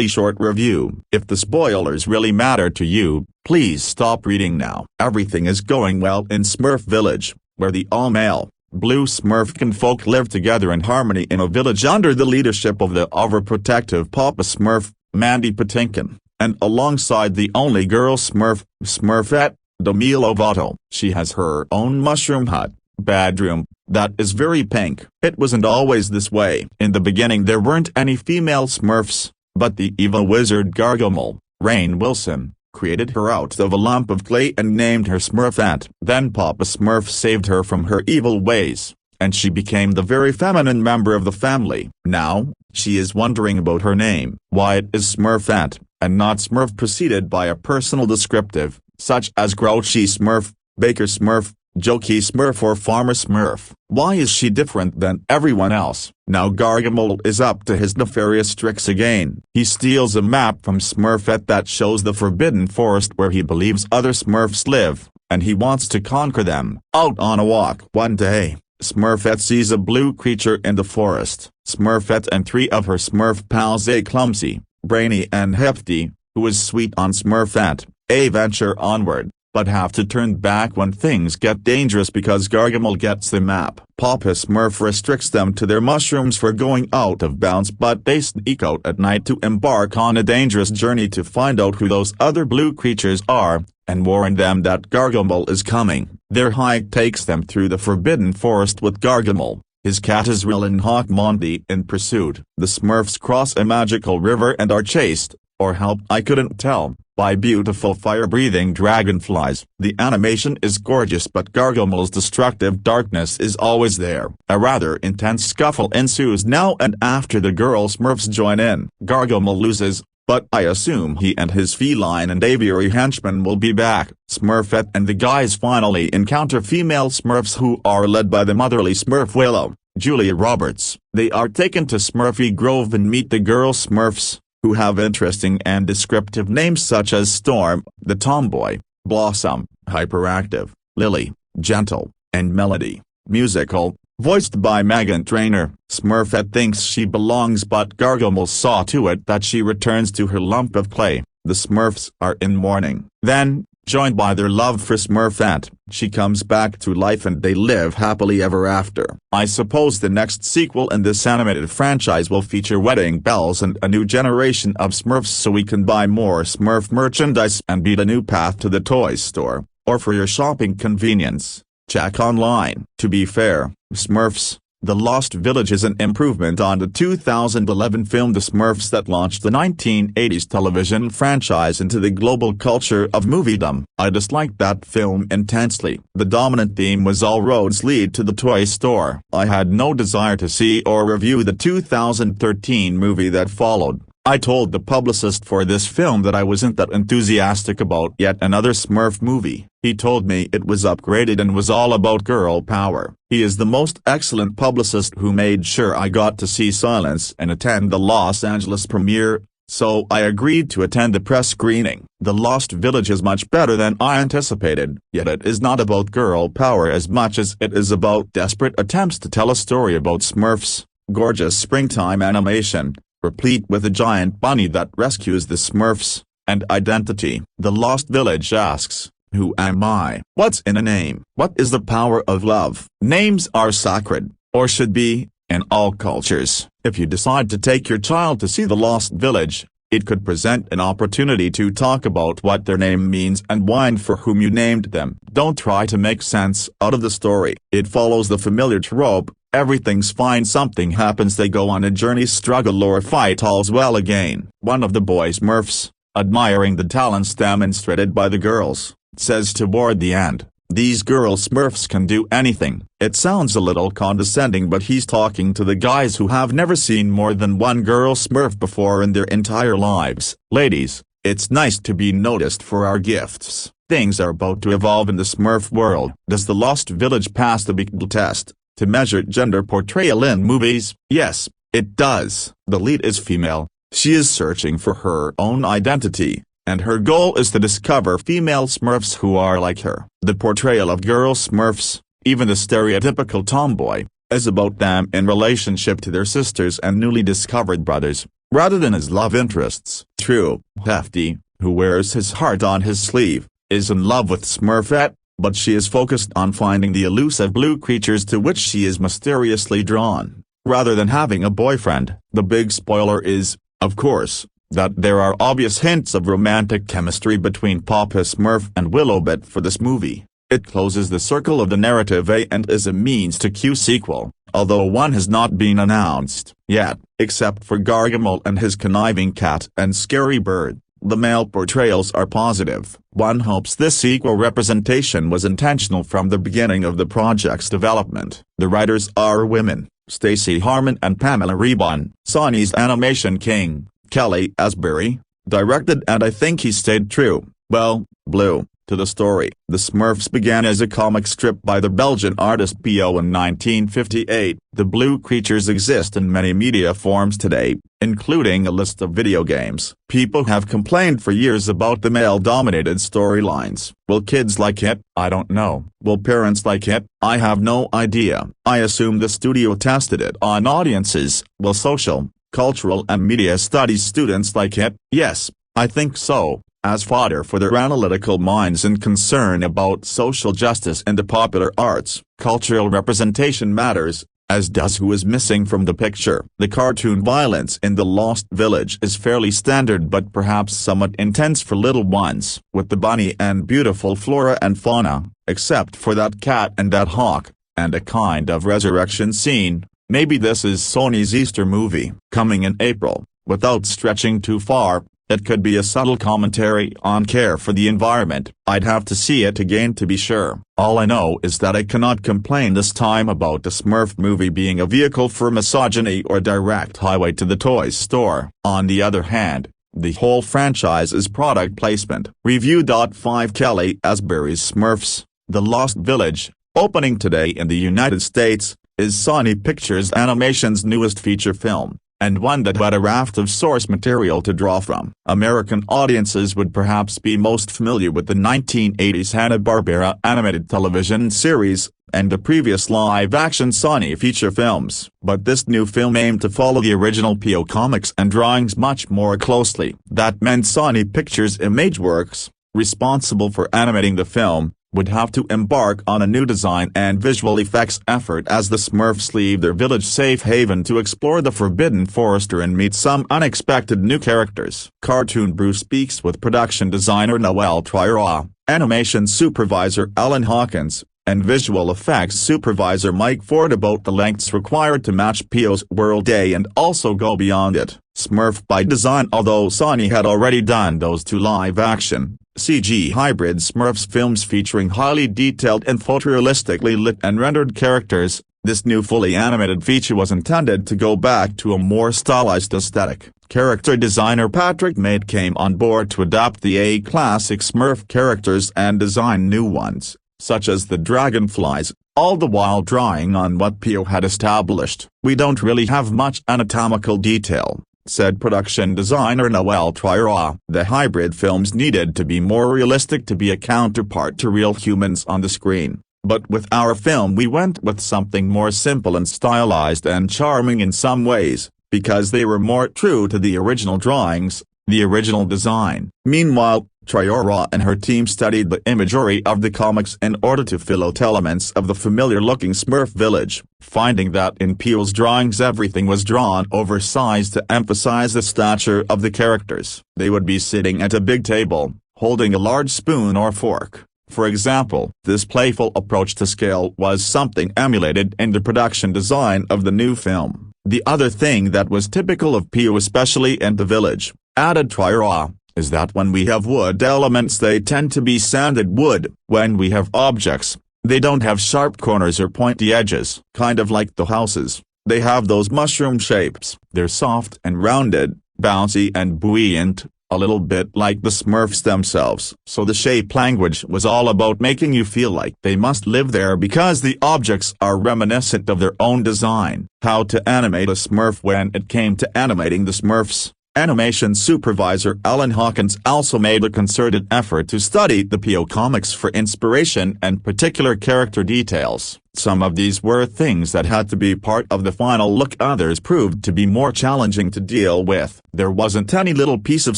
short review. If the spoilers really matter to you, please stop reading now. Everything is going well in Smurf Village, where the all-male, blue Smurfkin folk live together in harmony in a village under the leadership of the overprotective Papa Smurf, Mandy Patinkin, and alongside the only girl Smurf, Smurfette, Demi Lovato. She has her own mushroom hut, bedroom, that is very pink. It wasn't always this way. In the beginning there weren't any female Smurfs, but the evil wizard Gargamel, Rainn Wilson, created her out of a lump of clay and named her Smurfette. Then Papa Smurf saved her from her evil ways, and she became the very feminine member of the family. Now, she is wondering about her name. Why it is Smurfette, and not Smurf, preceded by a personal descriptive, such as Grouchy Smurf, Baker Smurf, Jokey Smurf or Farmer Smurf. Why is she different than everyone else? Now Gargamel is up to his nefarious tricks again. He steals a map from Smurfette that shows the forbidden forest where he believes other Smurfs live, and he wants to conquer them. Out on a walk one day, Smurfette sees a blue creature in the forest. Smurfette and 3 of her Smurf pals, a clumsy, brainy and hefty, who is sweet on Smurfette, venture onward, but have to turn back when things get dangerous because Gargamel gets the map. Papa Smurf restricts them to their mushrooms for going out of bounds, but they sneak out at night to embark on a dangerous journey to find out who those other blue creatures are, and warn them that Gargamel is coming. Their hike takes them through the forbidden forest with Gargamel, his cat Israel and Hawk Mandy in pursuit. The Smurfs cross a magical river and are chased, or helped, I couldn't tell, by beautiful fire-breathing dragonflies. The animation is gorgeous, but Gargamel's destructive darkness is always there. A rather intense scuffle ensues now and after the girl Smurfs join in. Gargamel loses, but I assume he and his feline and aviary henchmen will be back. Smurfette and the guys finally encounter female Smurfs who are led by the motherly Smurf Willow, Julia Roberts. They are taken to Smurfy Grove and meet the girl Smurfs, who have interesting and descriptive names such as Storm, the tomboy, Blossom, hyperactive, Lily, gentle, and Melody, musical, voiced by Megan Trainor. Smurfette thinks she belongs, but Gargamel saw to it that she returns to her lump of clay. The Smurfs are in mourning. Then, joined by their love for Smurfette, she comes back to life and they live happily ever after. I suppose the next sequel in this animated franchise will feature wedding bells and a new generation of Smurfs, so we can buy more Smurf merchandise and beat a new path to the toy store, or for your shopping convenience, check online. To be fair, Smurfs: The Lost Village is an improvement on the 2011 film The Smurfs that launched the 1980s television franchise into the global culture of moviedom. I disliked that film intensely. The dominant theme was all roads lead to the toy store. I had no desire to see or review the 2013 movie that followed. I told the publicist for this film that I wasn't that enthusiastic about yet another Smurf movie. He told me it was upgraded and was all about girl power. He is the most excellent publicist who made sure I got to see Silence and attend the Los Angeles premiere, so I agreed to attend the press screening. The Lost Village is much better than I anticipated, yet it is not about girl power as much as it is about desperate attempts to tell a story about Smurfs. Gorgeous springtime animation, replete with a giant bunny that rescues the Smurfs, and identity. The Lost Village asks, who am I? What's in a name? What is the power of love? Names are sacred, or should be, in all cultures. If you decide to take your child to see The Lost Village, it could present an opportunity to talk about what their name means and why and for whom you named them. Don't try to make sense out of the story. It follows the familiar trope: everything's fine, something happens, they go on a journey, struggle or fight, all's well again. One of the boy Smurfs, admiring the talents demonstrated by the girls, says toward the end, "These girl Smurfs can do anything." It sounds a little condescending, but he's talking to the guys who have never seen more than one girl Smurf before in their entire lives. Ladies, it's nice to be noticed for our gifts. Things are about to evolve in the Smurf world. Does the Lost Village pass the Bechdel test to measure gender portrayal in movies? Yes, it does. The lead is female. She is searching for her own identity, and her goal is to discover female Smurfs who are like her. The portrayal of girl Smurfs, even the stereotypical tomboy, is about them in relationship to their sisters and newly discovered brothers, rather than as love interests. True, Hefty, who wears his heart on his sleeve, is in love with Smurfette, but she is focused on finding the elusive blue creatures to which she is mysteriously drawn, rather than having a boyfriend. The big spoiler is, of course, that there are obvious hints of romantic chemistry between Papa Smurf and Willowbit for this movie. It closes the circle of the narrative and is a means to Q sequel, although one has not been announced yet, except for Gargamel and his conniving cat and scary bird. the male portrayals are positive. One hopes this equal representation was intentional from the beginning of the project's development. The writers are women, Stacey Harmon and Pamela Rebon. Sony's animation king, Kelly Asbury, directed, and I think he stayed true, well, blue, to the story. The Smurfs began as a comic strip by the Belgian artist P.O. in 1958. The blue creatures exist in many media forms today, including a list of video games. People have complained for years about the male-dominated storylines. Will kids like it? I don't know. Will parents like it? I have no idea. I assume the studio tested it on audiences. Will social, cultural and media studies students like it? Yes, I think so, as fodder for their analytical minds and concern about social justice in the popular arts. Cultural representation matters, as does who is missing from the picture. The cartoon violence in The Lost Village is fairly standard but perhaps somewhat intense for little ones. With the bunny and beautiful flora and fauna, except for that cat and that hawk, and a kind of resurrection scene, maybe this is Sony's Easter movie. Coming in April, without stretching too far, it could be a subtle commentary on care for the environment. I'd have to see it again to be sure. All I know is that I cannot complain this time about the Smurf movie being a vehicle for misogyny or direct highway to the toy store. On the other hand, the whole franchise is product placement. Review. 5 Kelly Asbury's Smurfs, The Lost Village, opening today in the United States, is Sony Pictures Animation's newest feature film, and one that had a raft of source material to draw from. American audiences would perhaps be most familiar with the 1980s Hanna-Barbera animated television series, and the previous live-action Sony feature films. But this new film aimed to follow the original P.O. comics and drawings much more closely. That meant Sony Pictures Imageworks, responsible for animating the film, would have to embark on a new design and visual effects effort as the Smurfs leave their village safe haven to explore the Forbidden Forest and meet some unexpected new characters. Cartoon Brew speaks with production designer Noel Triora, animation supervisor Alan Hawkins, and visual effects supervisor Mike Ford about the lengths required to match P.O.'s World Day and also go beyond it. Smurf by design. Although Sony had already done those two live-action, CG hybrid Smurfs films featuring highly detailed and photorealistically lit and rendered characters, this new fully animated feature was intended to go back to a more stylized aesthetic. Character designer Patrick Maid came on board to adapt the classic Smurf characters and design new ones, such as the dragonflies, all the while drawing on what P.O. had established. We don't really have much anatomical detail, said production designer Noel Triora. The hybrid films needed to be more realistic to be a counterpart to real humans on the screen, but with our film we went with something more simple and stylized and charming in some ways, because they were more true to the original drawings, the original design. Meanwhile, Triora and her team studied the imagery of the comics in order to fill out elements of the familiar-looking Smurf village, finding that in P.O.'s drawings everything was drawn oversized to emphasize the stature of the characters. They would be sitting at a big table, holding a large spoon or fork, for example. This playful approach to scale was something emulated in the production design of the new film. The other thing that was typical of P.O., especially in the village, added Triora, is that when we have wood elements they tend to be sanded wood. When we have objects, they don't have sharp corners or pointy edges. Kind of like the houses, they have those mushroom shapes. They're soft and rounded, bouncy and buoyant, a little bit like the Smurfs themselves. So the shape language was all about making you feel like they must live there because the objects are reminiscent of their own design. How to animate a Smurf. When it came to animating the Smurfs, animation supervisor Alan Hawkins also made a concerted effort to study the P.O. comics for inspiration and particular character details. Some of these were things that had to be part of the final look, others proved to be more challenging to deal with. There wasn't any little piece of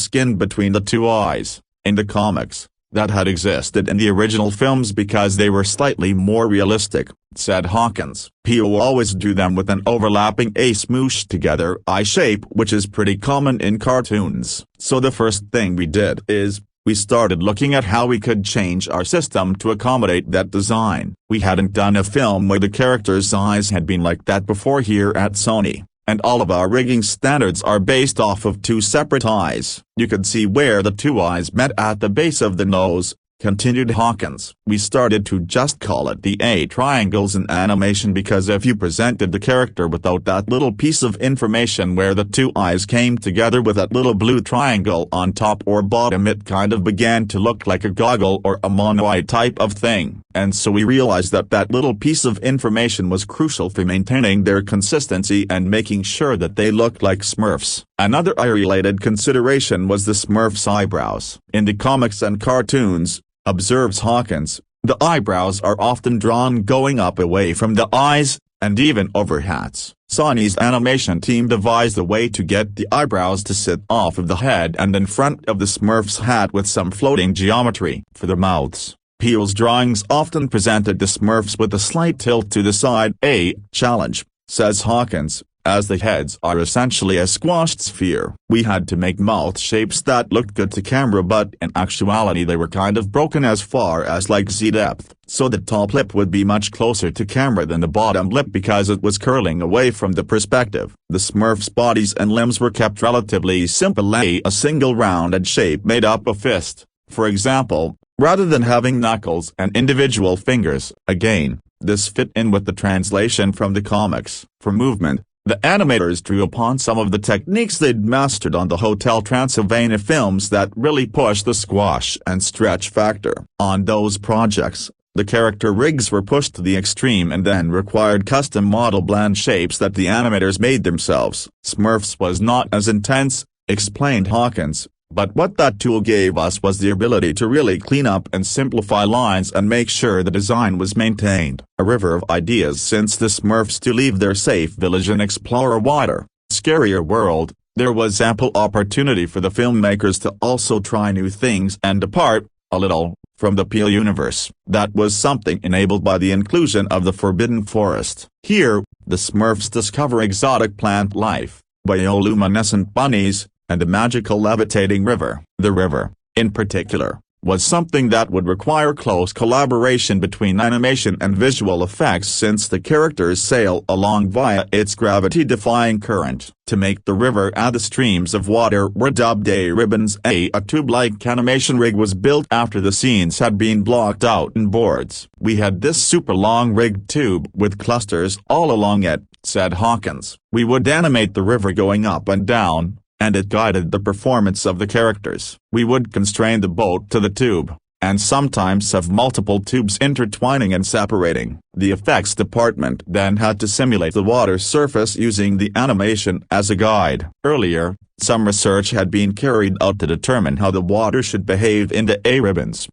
skin between the two eyes, in the comics, that had existed in the original films because they were slightly more realistic, said Hawkins. P.O. always drew them with an overlapping smooshed together eye shape, which is pretty common in cartoons. So the first thing we did is, we started looking at how we could change our system to accommodate that design. We hadn't done a film where the characters' eyes had been like that before here at Sony, and all of our rigging standards are based off of two separate eyes. You could see where the two eyes met at the base of the nose," continued Hawkins. "We started to just call it the A triangles in animation because if you presented the character without that little piece of information where the two eyes came together with that little blue triangle on top or bottom, it kind of began to look like a goggle or a monoid type of thing. And so we realized that that little piece of information was crucial for maintaining their consistency and making sure that they looked like Smurfs." Another eye-related consideration was the Smurfs' eyebrows. "In the comics and cartoons," observes Hawkins, "the eyebrows are often drawn going up away from the eyes, and even over hats. Sony's animation team devised a way to get the eyebrows to sit off of the head and in front of the Smurf's hat with some floating geometry. For the mouths, Peel's drawings often presented the Smurfs with a slight tilt to the side, a challenge," says Hawkins, "as the heads are essentially a squashed sphere. We had to make mouth shapes that looked good to camera, but in actuality they were kind of broken as far as like Z-depth, so the top lip would be much closer to camera than the bottom lip because it was curling away from the perspective. The Smurfs' bodies and limbs were kept relatively simple, a single rounded shape made up a fist, for example, rather than having knuckles and individual fingers. Again, this fit in with the translation from the comics. For movement, the animators drew upon some of the techniques they'd mastered on the Hotel Transylvania films that really pushed the squash and stretch factor. On those projects, the character rigs were pushed to the extreme and then required custom model blend shapes that the animators made themselves. Smurfs was not as intense, explained Hawkins, but what that tool gave us was the ability to really clean up and simplify lines and make sure the design was maintained. A river of ideas since the Smurfs to leave their safe village and explore a wider, scarier world. There was ample opportunity for the filmmakers to also try new things and depart, a little, from the Peel universe. That was something enabled by the inclusion of the Forbidden Forest. Here, the Smurfs discover exotic plant life, bioluminescent bunnies, and a magical levitating river. The river, in particular, was something that would require close collaboration between animation and visual effects since the characters sail along via its gravity-defying current. To make the river and the streams of water were dubbed A ribbons. A tube-like animation rig was built after the scenes had been blocked out in boards. "We had this super long rigged tube with clusters all along it," said Hawkins. "We would animate the river going up and down, and it guided the performance of the characters. We would constrain the boat to the tube, and sometimes have multiple tubes intertwining and separating. The effects department then had to simulate the water surface using the animation as a guide. Earlier, some research had been carried out to determine how the water should behave in the A ribbons.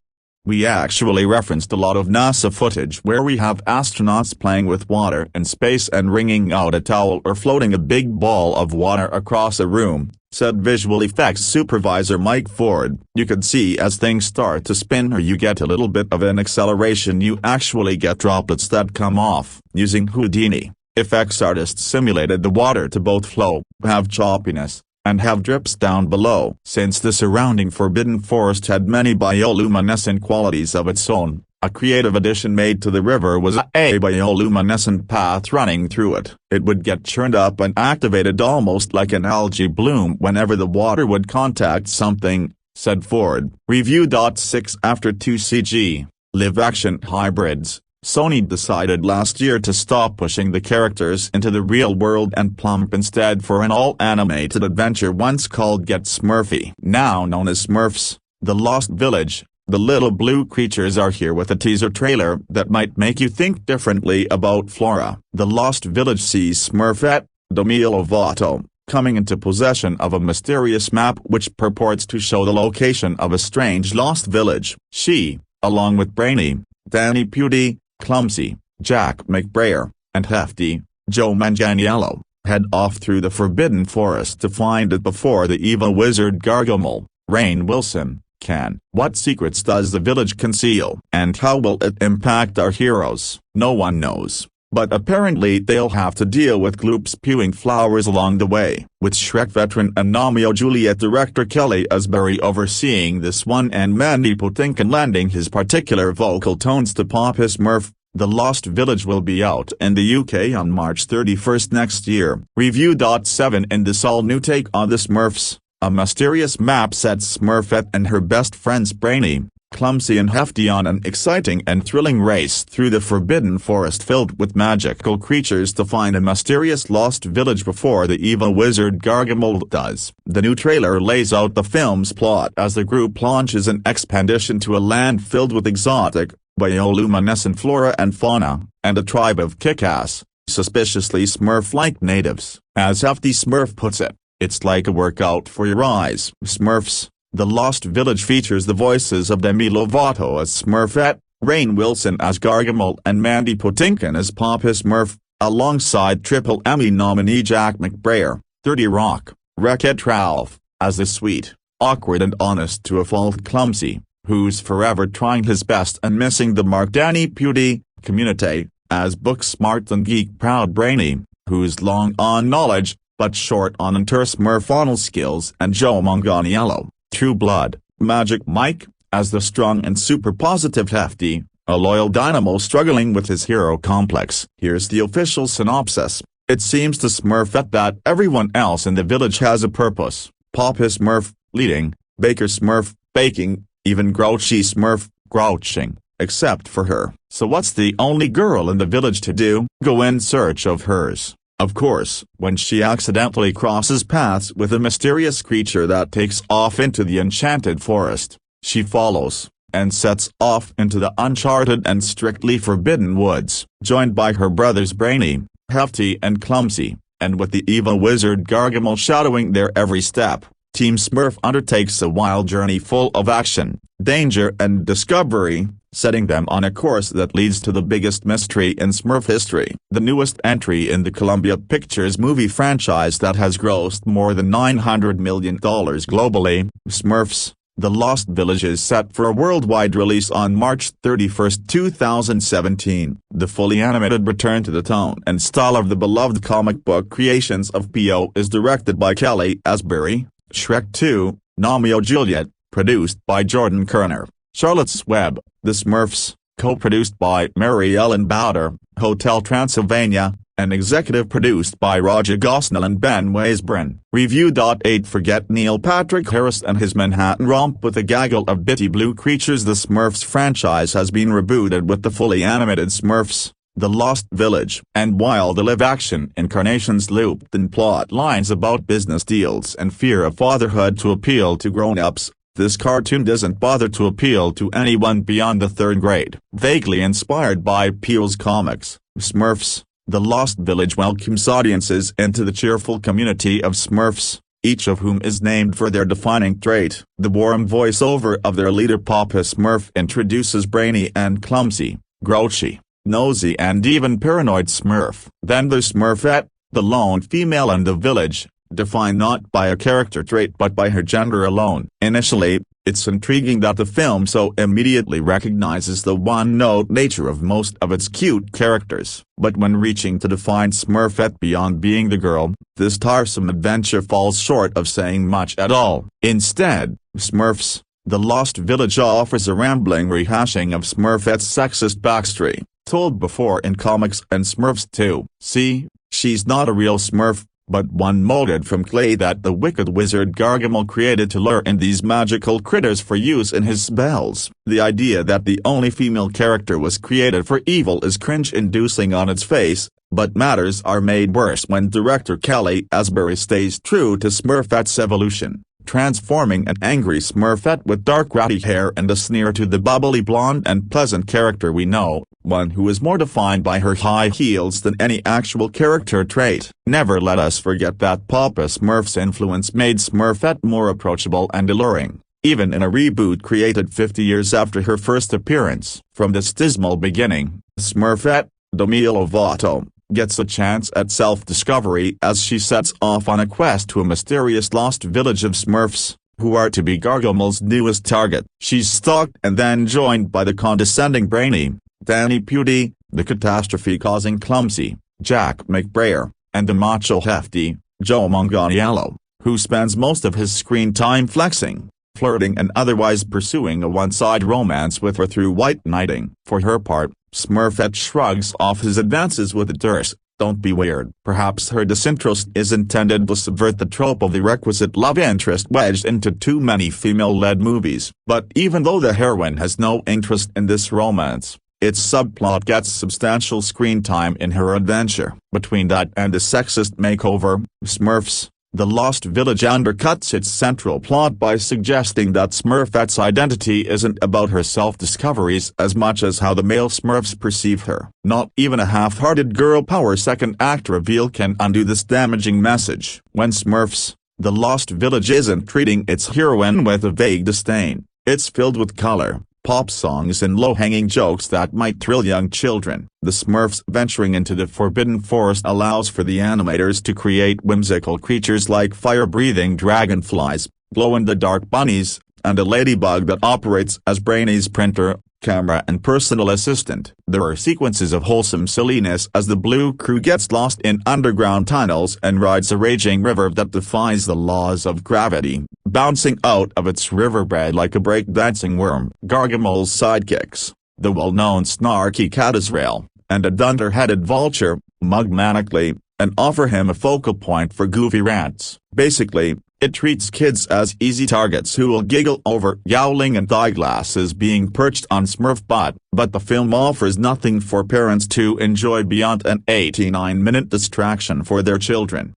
We actually referenced a lot of NASA footage where we have astronauts playing with water in space and wringing out a towel or floating a big ball of water across a room," said visual effects supervisor Mike Ford. "You could see as things start to spin or you get a little bit of an acceleration, you actually get droplets that come off." Using Houdini, effects artists simulated the water to both flow, have choppiness, and have drips down below. Since the surrounding Forbidden Forest had many bioluminescent qualities of its own, a creative addition made to the river was a bioluminescent path running through it. It would get churned up and activated almost like an algae bloom whenever the water would contact something, said Ford. Review. 6 After 2 CG, live-action hybrids, Sony decided last year to stop pushing the characters into the real world and plump instead for an all-animated adventure once called Get Smurfy. Now known as Smurfs, The Lost Village, the little blue creatures are here with a teaser trailer that might make you think differently about Flora. The Lost Village sees Smurfette, Demi Lovato, coming into possession of a mysterious map which purports to show the location of a strange lost village. She, along with Brainy, Danny Pudi, Clumsy, Jack McBrayer, and Hefty, Joe Manganiello, head off through the Forbidden Forest to find it before the evil wizard Gargamel, Rainn Wilson, can. What secrets does the village conceal? And how will it impact our heroes? No one knows. But apparently they'll have to deal with Gloop spewing flowers along the way. With Shrek veteran and Romeo Juliet director Kelly Asbury overseeing this one and Mandy Patinkin lending his particular vocal tones to Papa Smurf, The Lost Village will be out in the UK on March 31st next year. Review.7 In this all-new take on the Smurfs, a mysterious map sets Smurfette and her best friends Brainy, Clumsy and Hefty on an exciting and thrilling race through the forbidden forest filled with magical creatures to find a mysterious lost village before the evil wizard Gargamel does. The new trailer lays out the film's plot as the group launches an expedition to a land filled with exotic, bioluminescent flora and fauna, and a tribe of kick-ass, suspiciously Smurf-like natives. As Hefty Smurf puts it, it's like a workout for your eyes. Smurfs, The Lost Village features the voices of Demi Lovato as Smurfette, Rainn Wilson as Gargamel and Mandy Patinkin as Papa Smurf, alongside Triple Emmy nominee Jack McBrayer, 30 Rock, Wreck-It Ralph, as the sweet, awkward and honest to a fault Clumsy, who's forever trying his best and missing the mark. Danny Pudi, Community, as book-smart and geek-proud Brainy, who's long on knowledge, but short on inter-Smurfonal skills, and Joe Manganiello, True Blood, Magic Mike, as the strong and super-positive Hefty, a loyal dynamo struggling with his hero complex. Here's the official synopsis. It seems to Smurfette that everyone else in the village has a purpose. Papa Smurf, leading, Baker Smurf, baking, even Grouchy Smurf, grouching, except for her. So what's the only girl in the village to do? Go in search of hers. Of course, when she accidentally crosses paths with a mysterious creature that takes off into the enchanted forest, she follows, and sets off into the uncharted and strictly forbidden woods, joined by her brothers Brainy, Hefty and Clumsy, and with the evil wizard Gargamel shadowing their every step. Team Smurf undertakes a wild journey full of action, danger and discovery, setting them on a course that leads to the biggest mystery in Smurf history. The newest entry in the Columbia Pictures movie franchise that has grossed more than $900 million globally, Smurfs, The Lost Village is set for a worldwide release on March 31, 2017. The fully animated return to the tone and style of the beloved comic book creations of P.O. is directed by Kelly Asbury. Shrek 2, Romeo Juliet, produced by Jordan Kerner. Charlotte's Web, The Smurfs, co-produced by Mary Ellen Bowder, Hotel Transylvania, and executive produced by Roger Gosnell and Ben Weisbrun. Review.8 Forget Neil Patrick Harris and his Manhattan romp with a gaggle of bitty blue creatures. The Smurfs franchise has been rebooted with the fully animated Smurfs, The Lost Village. And while the live-action incarnations looped in plot lines about business deals and fear of fatherhood to appeal to grown-ups, this cartoon doesn't bother to appeal to anyone beyond the third grade. Vaguely inspired by Peele's comics, Smurfs, The Lost Village welcomes audiences into the cheerful community of Smurfs, each of whom is named for their defining trait. The warm voiceover of their leader Papa Smurf introduces Brainy and Clumsy, Grouchy, Nosy and even paranoid Smurf. Then there's Smurfette, the lone female in the village, defined not by a character trait but by her gender alone. Initially, it's intriguing that the film so immediately recognizes the one-note nature of most of its cute characters. But when reaching to define Smurfette beyond being the girl, this tiresome adventure falls short of saying much at all. Instead, Smurfs, The Lost Village offers a rambling rehashing of Smurfette's sexist backstory, told before in comics and Smurfs 2. See, she's not a real Smurf, but one molded from clay that the wicked wizard Gargamel created to lure in these magical critters for use in his spells. The idea that the only female character was created for evil is cringe-inducing on its face, but matters are made worse when director Kelly Asbury stays true to Smurfette's evolution, transforming an angry Smurfette with dark ratty hair and a sneer to the bubbly blonde and pleasant character we know, one who is more defined by her high heels than any actual character trait. Never let us forget that Papa Smurf's influence made Smurfette more approachable and alluring, even in a reboot created 50 years after her first appearance. From this dismal beginning, Smurfette, Demi Lovato, gets a chance at self-discovery as she sets off on a quest to a mysterious lost village of Smurfs, who are to be Gargamel's newest target. She's stalked and then joined by the condescending Brainy, Danny Pudi, the catastrophe-causing Clumsy, Jack McBrayer, and the macho Hefty, Joe Manganiello, who spends most of his screen time flexing, flirting and otherwise pursuing a one-side romance with her through white knighting. For her part, Smurfette shrugs off his advances with a terse, "Don't be weird." Perhaps her disinterest is intended to subvert the trope of the requisite love interest wedged into too many female-led movies. But even though the heroine has no interest in this romance, its subplot gets substantial screen time in her adventure. Between that and the sexist makeover, Smurfs, The Lost Village undercuts its central plot by suggesting that Smurfette's identity isn't about her self-discoveries as much as how the male Smurfs perceive her. Not even a half-hearted girl power second act reveal can undo this damaging message. When Smurfs, The Lost Village isn't treating its heroine with a vague disdain, it's filled with color, pop songs and low-hanging jokes that might thrill young children. The Smurfs venturing into the Forbidden Forest allows for the animators to create whimsical creatures like fire-breathing dragonflies, glow-in-the-dark bunnies, and a ladybug that operates as Brainy's printer, camera and personal assistant. There are sequences of wholesome silliness as the Blue Crew gets lost in underground tunnels and rides a raging river that defies the laws of gravity, bouncing out of its riverbed like a break-dancing worm. Gargamel's sidekicks, the well-known snarky cat Israel, and a dunder-headed vulture, mug manically, and offer him a focal point for goofy rants. Basically, it treats kids as easy targets who will giggle over yowling and eyeglasses being perched on Smurf butt, but the film offers nothing for parents to enjoy beyond an 89-minute distraction for their children.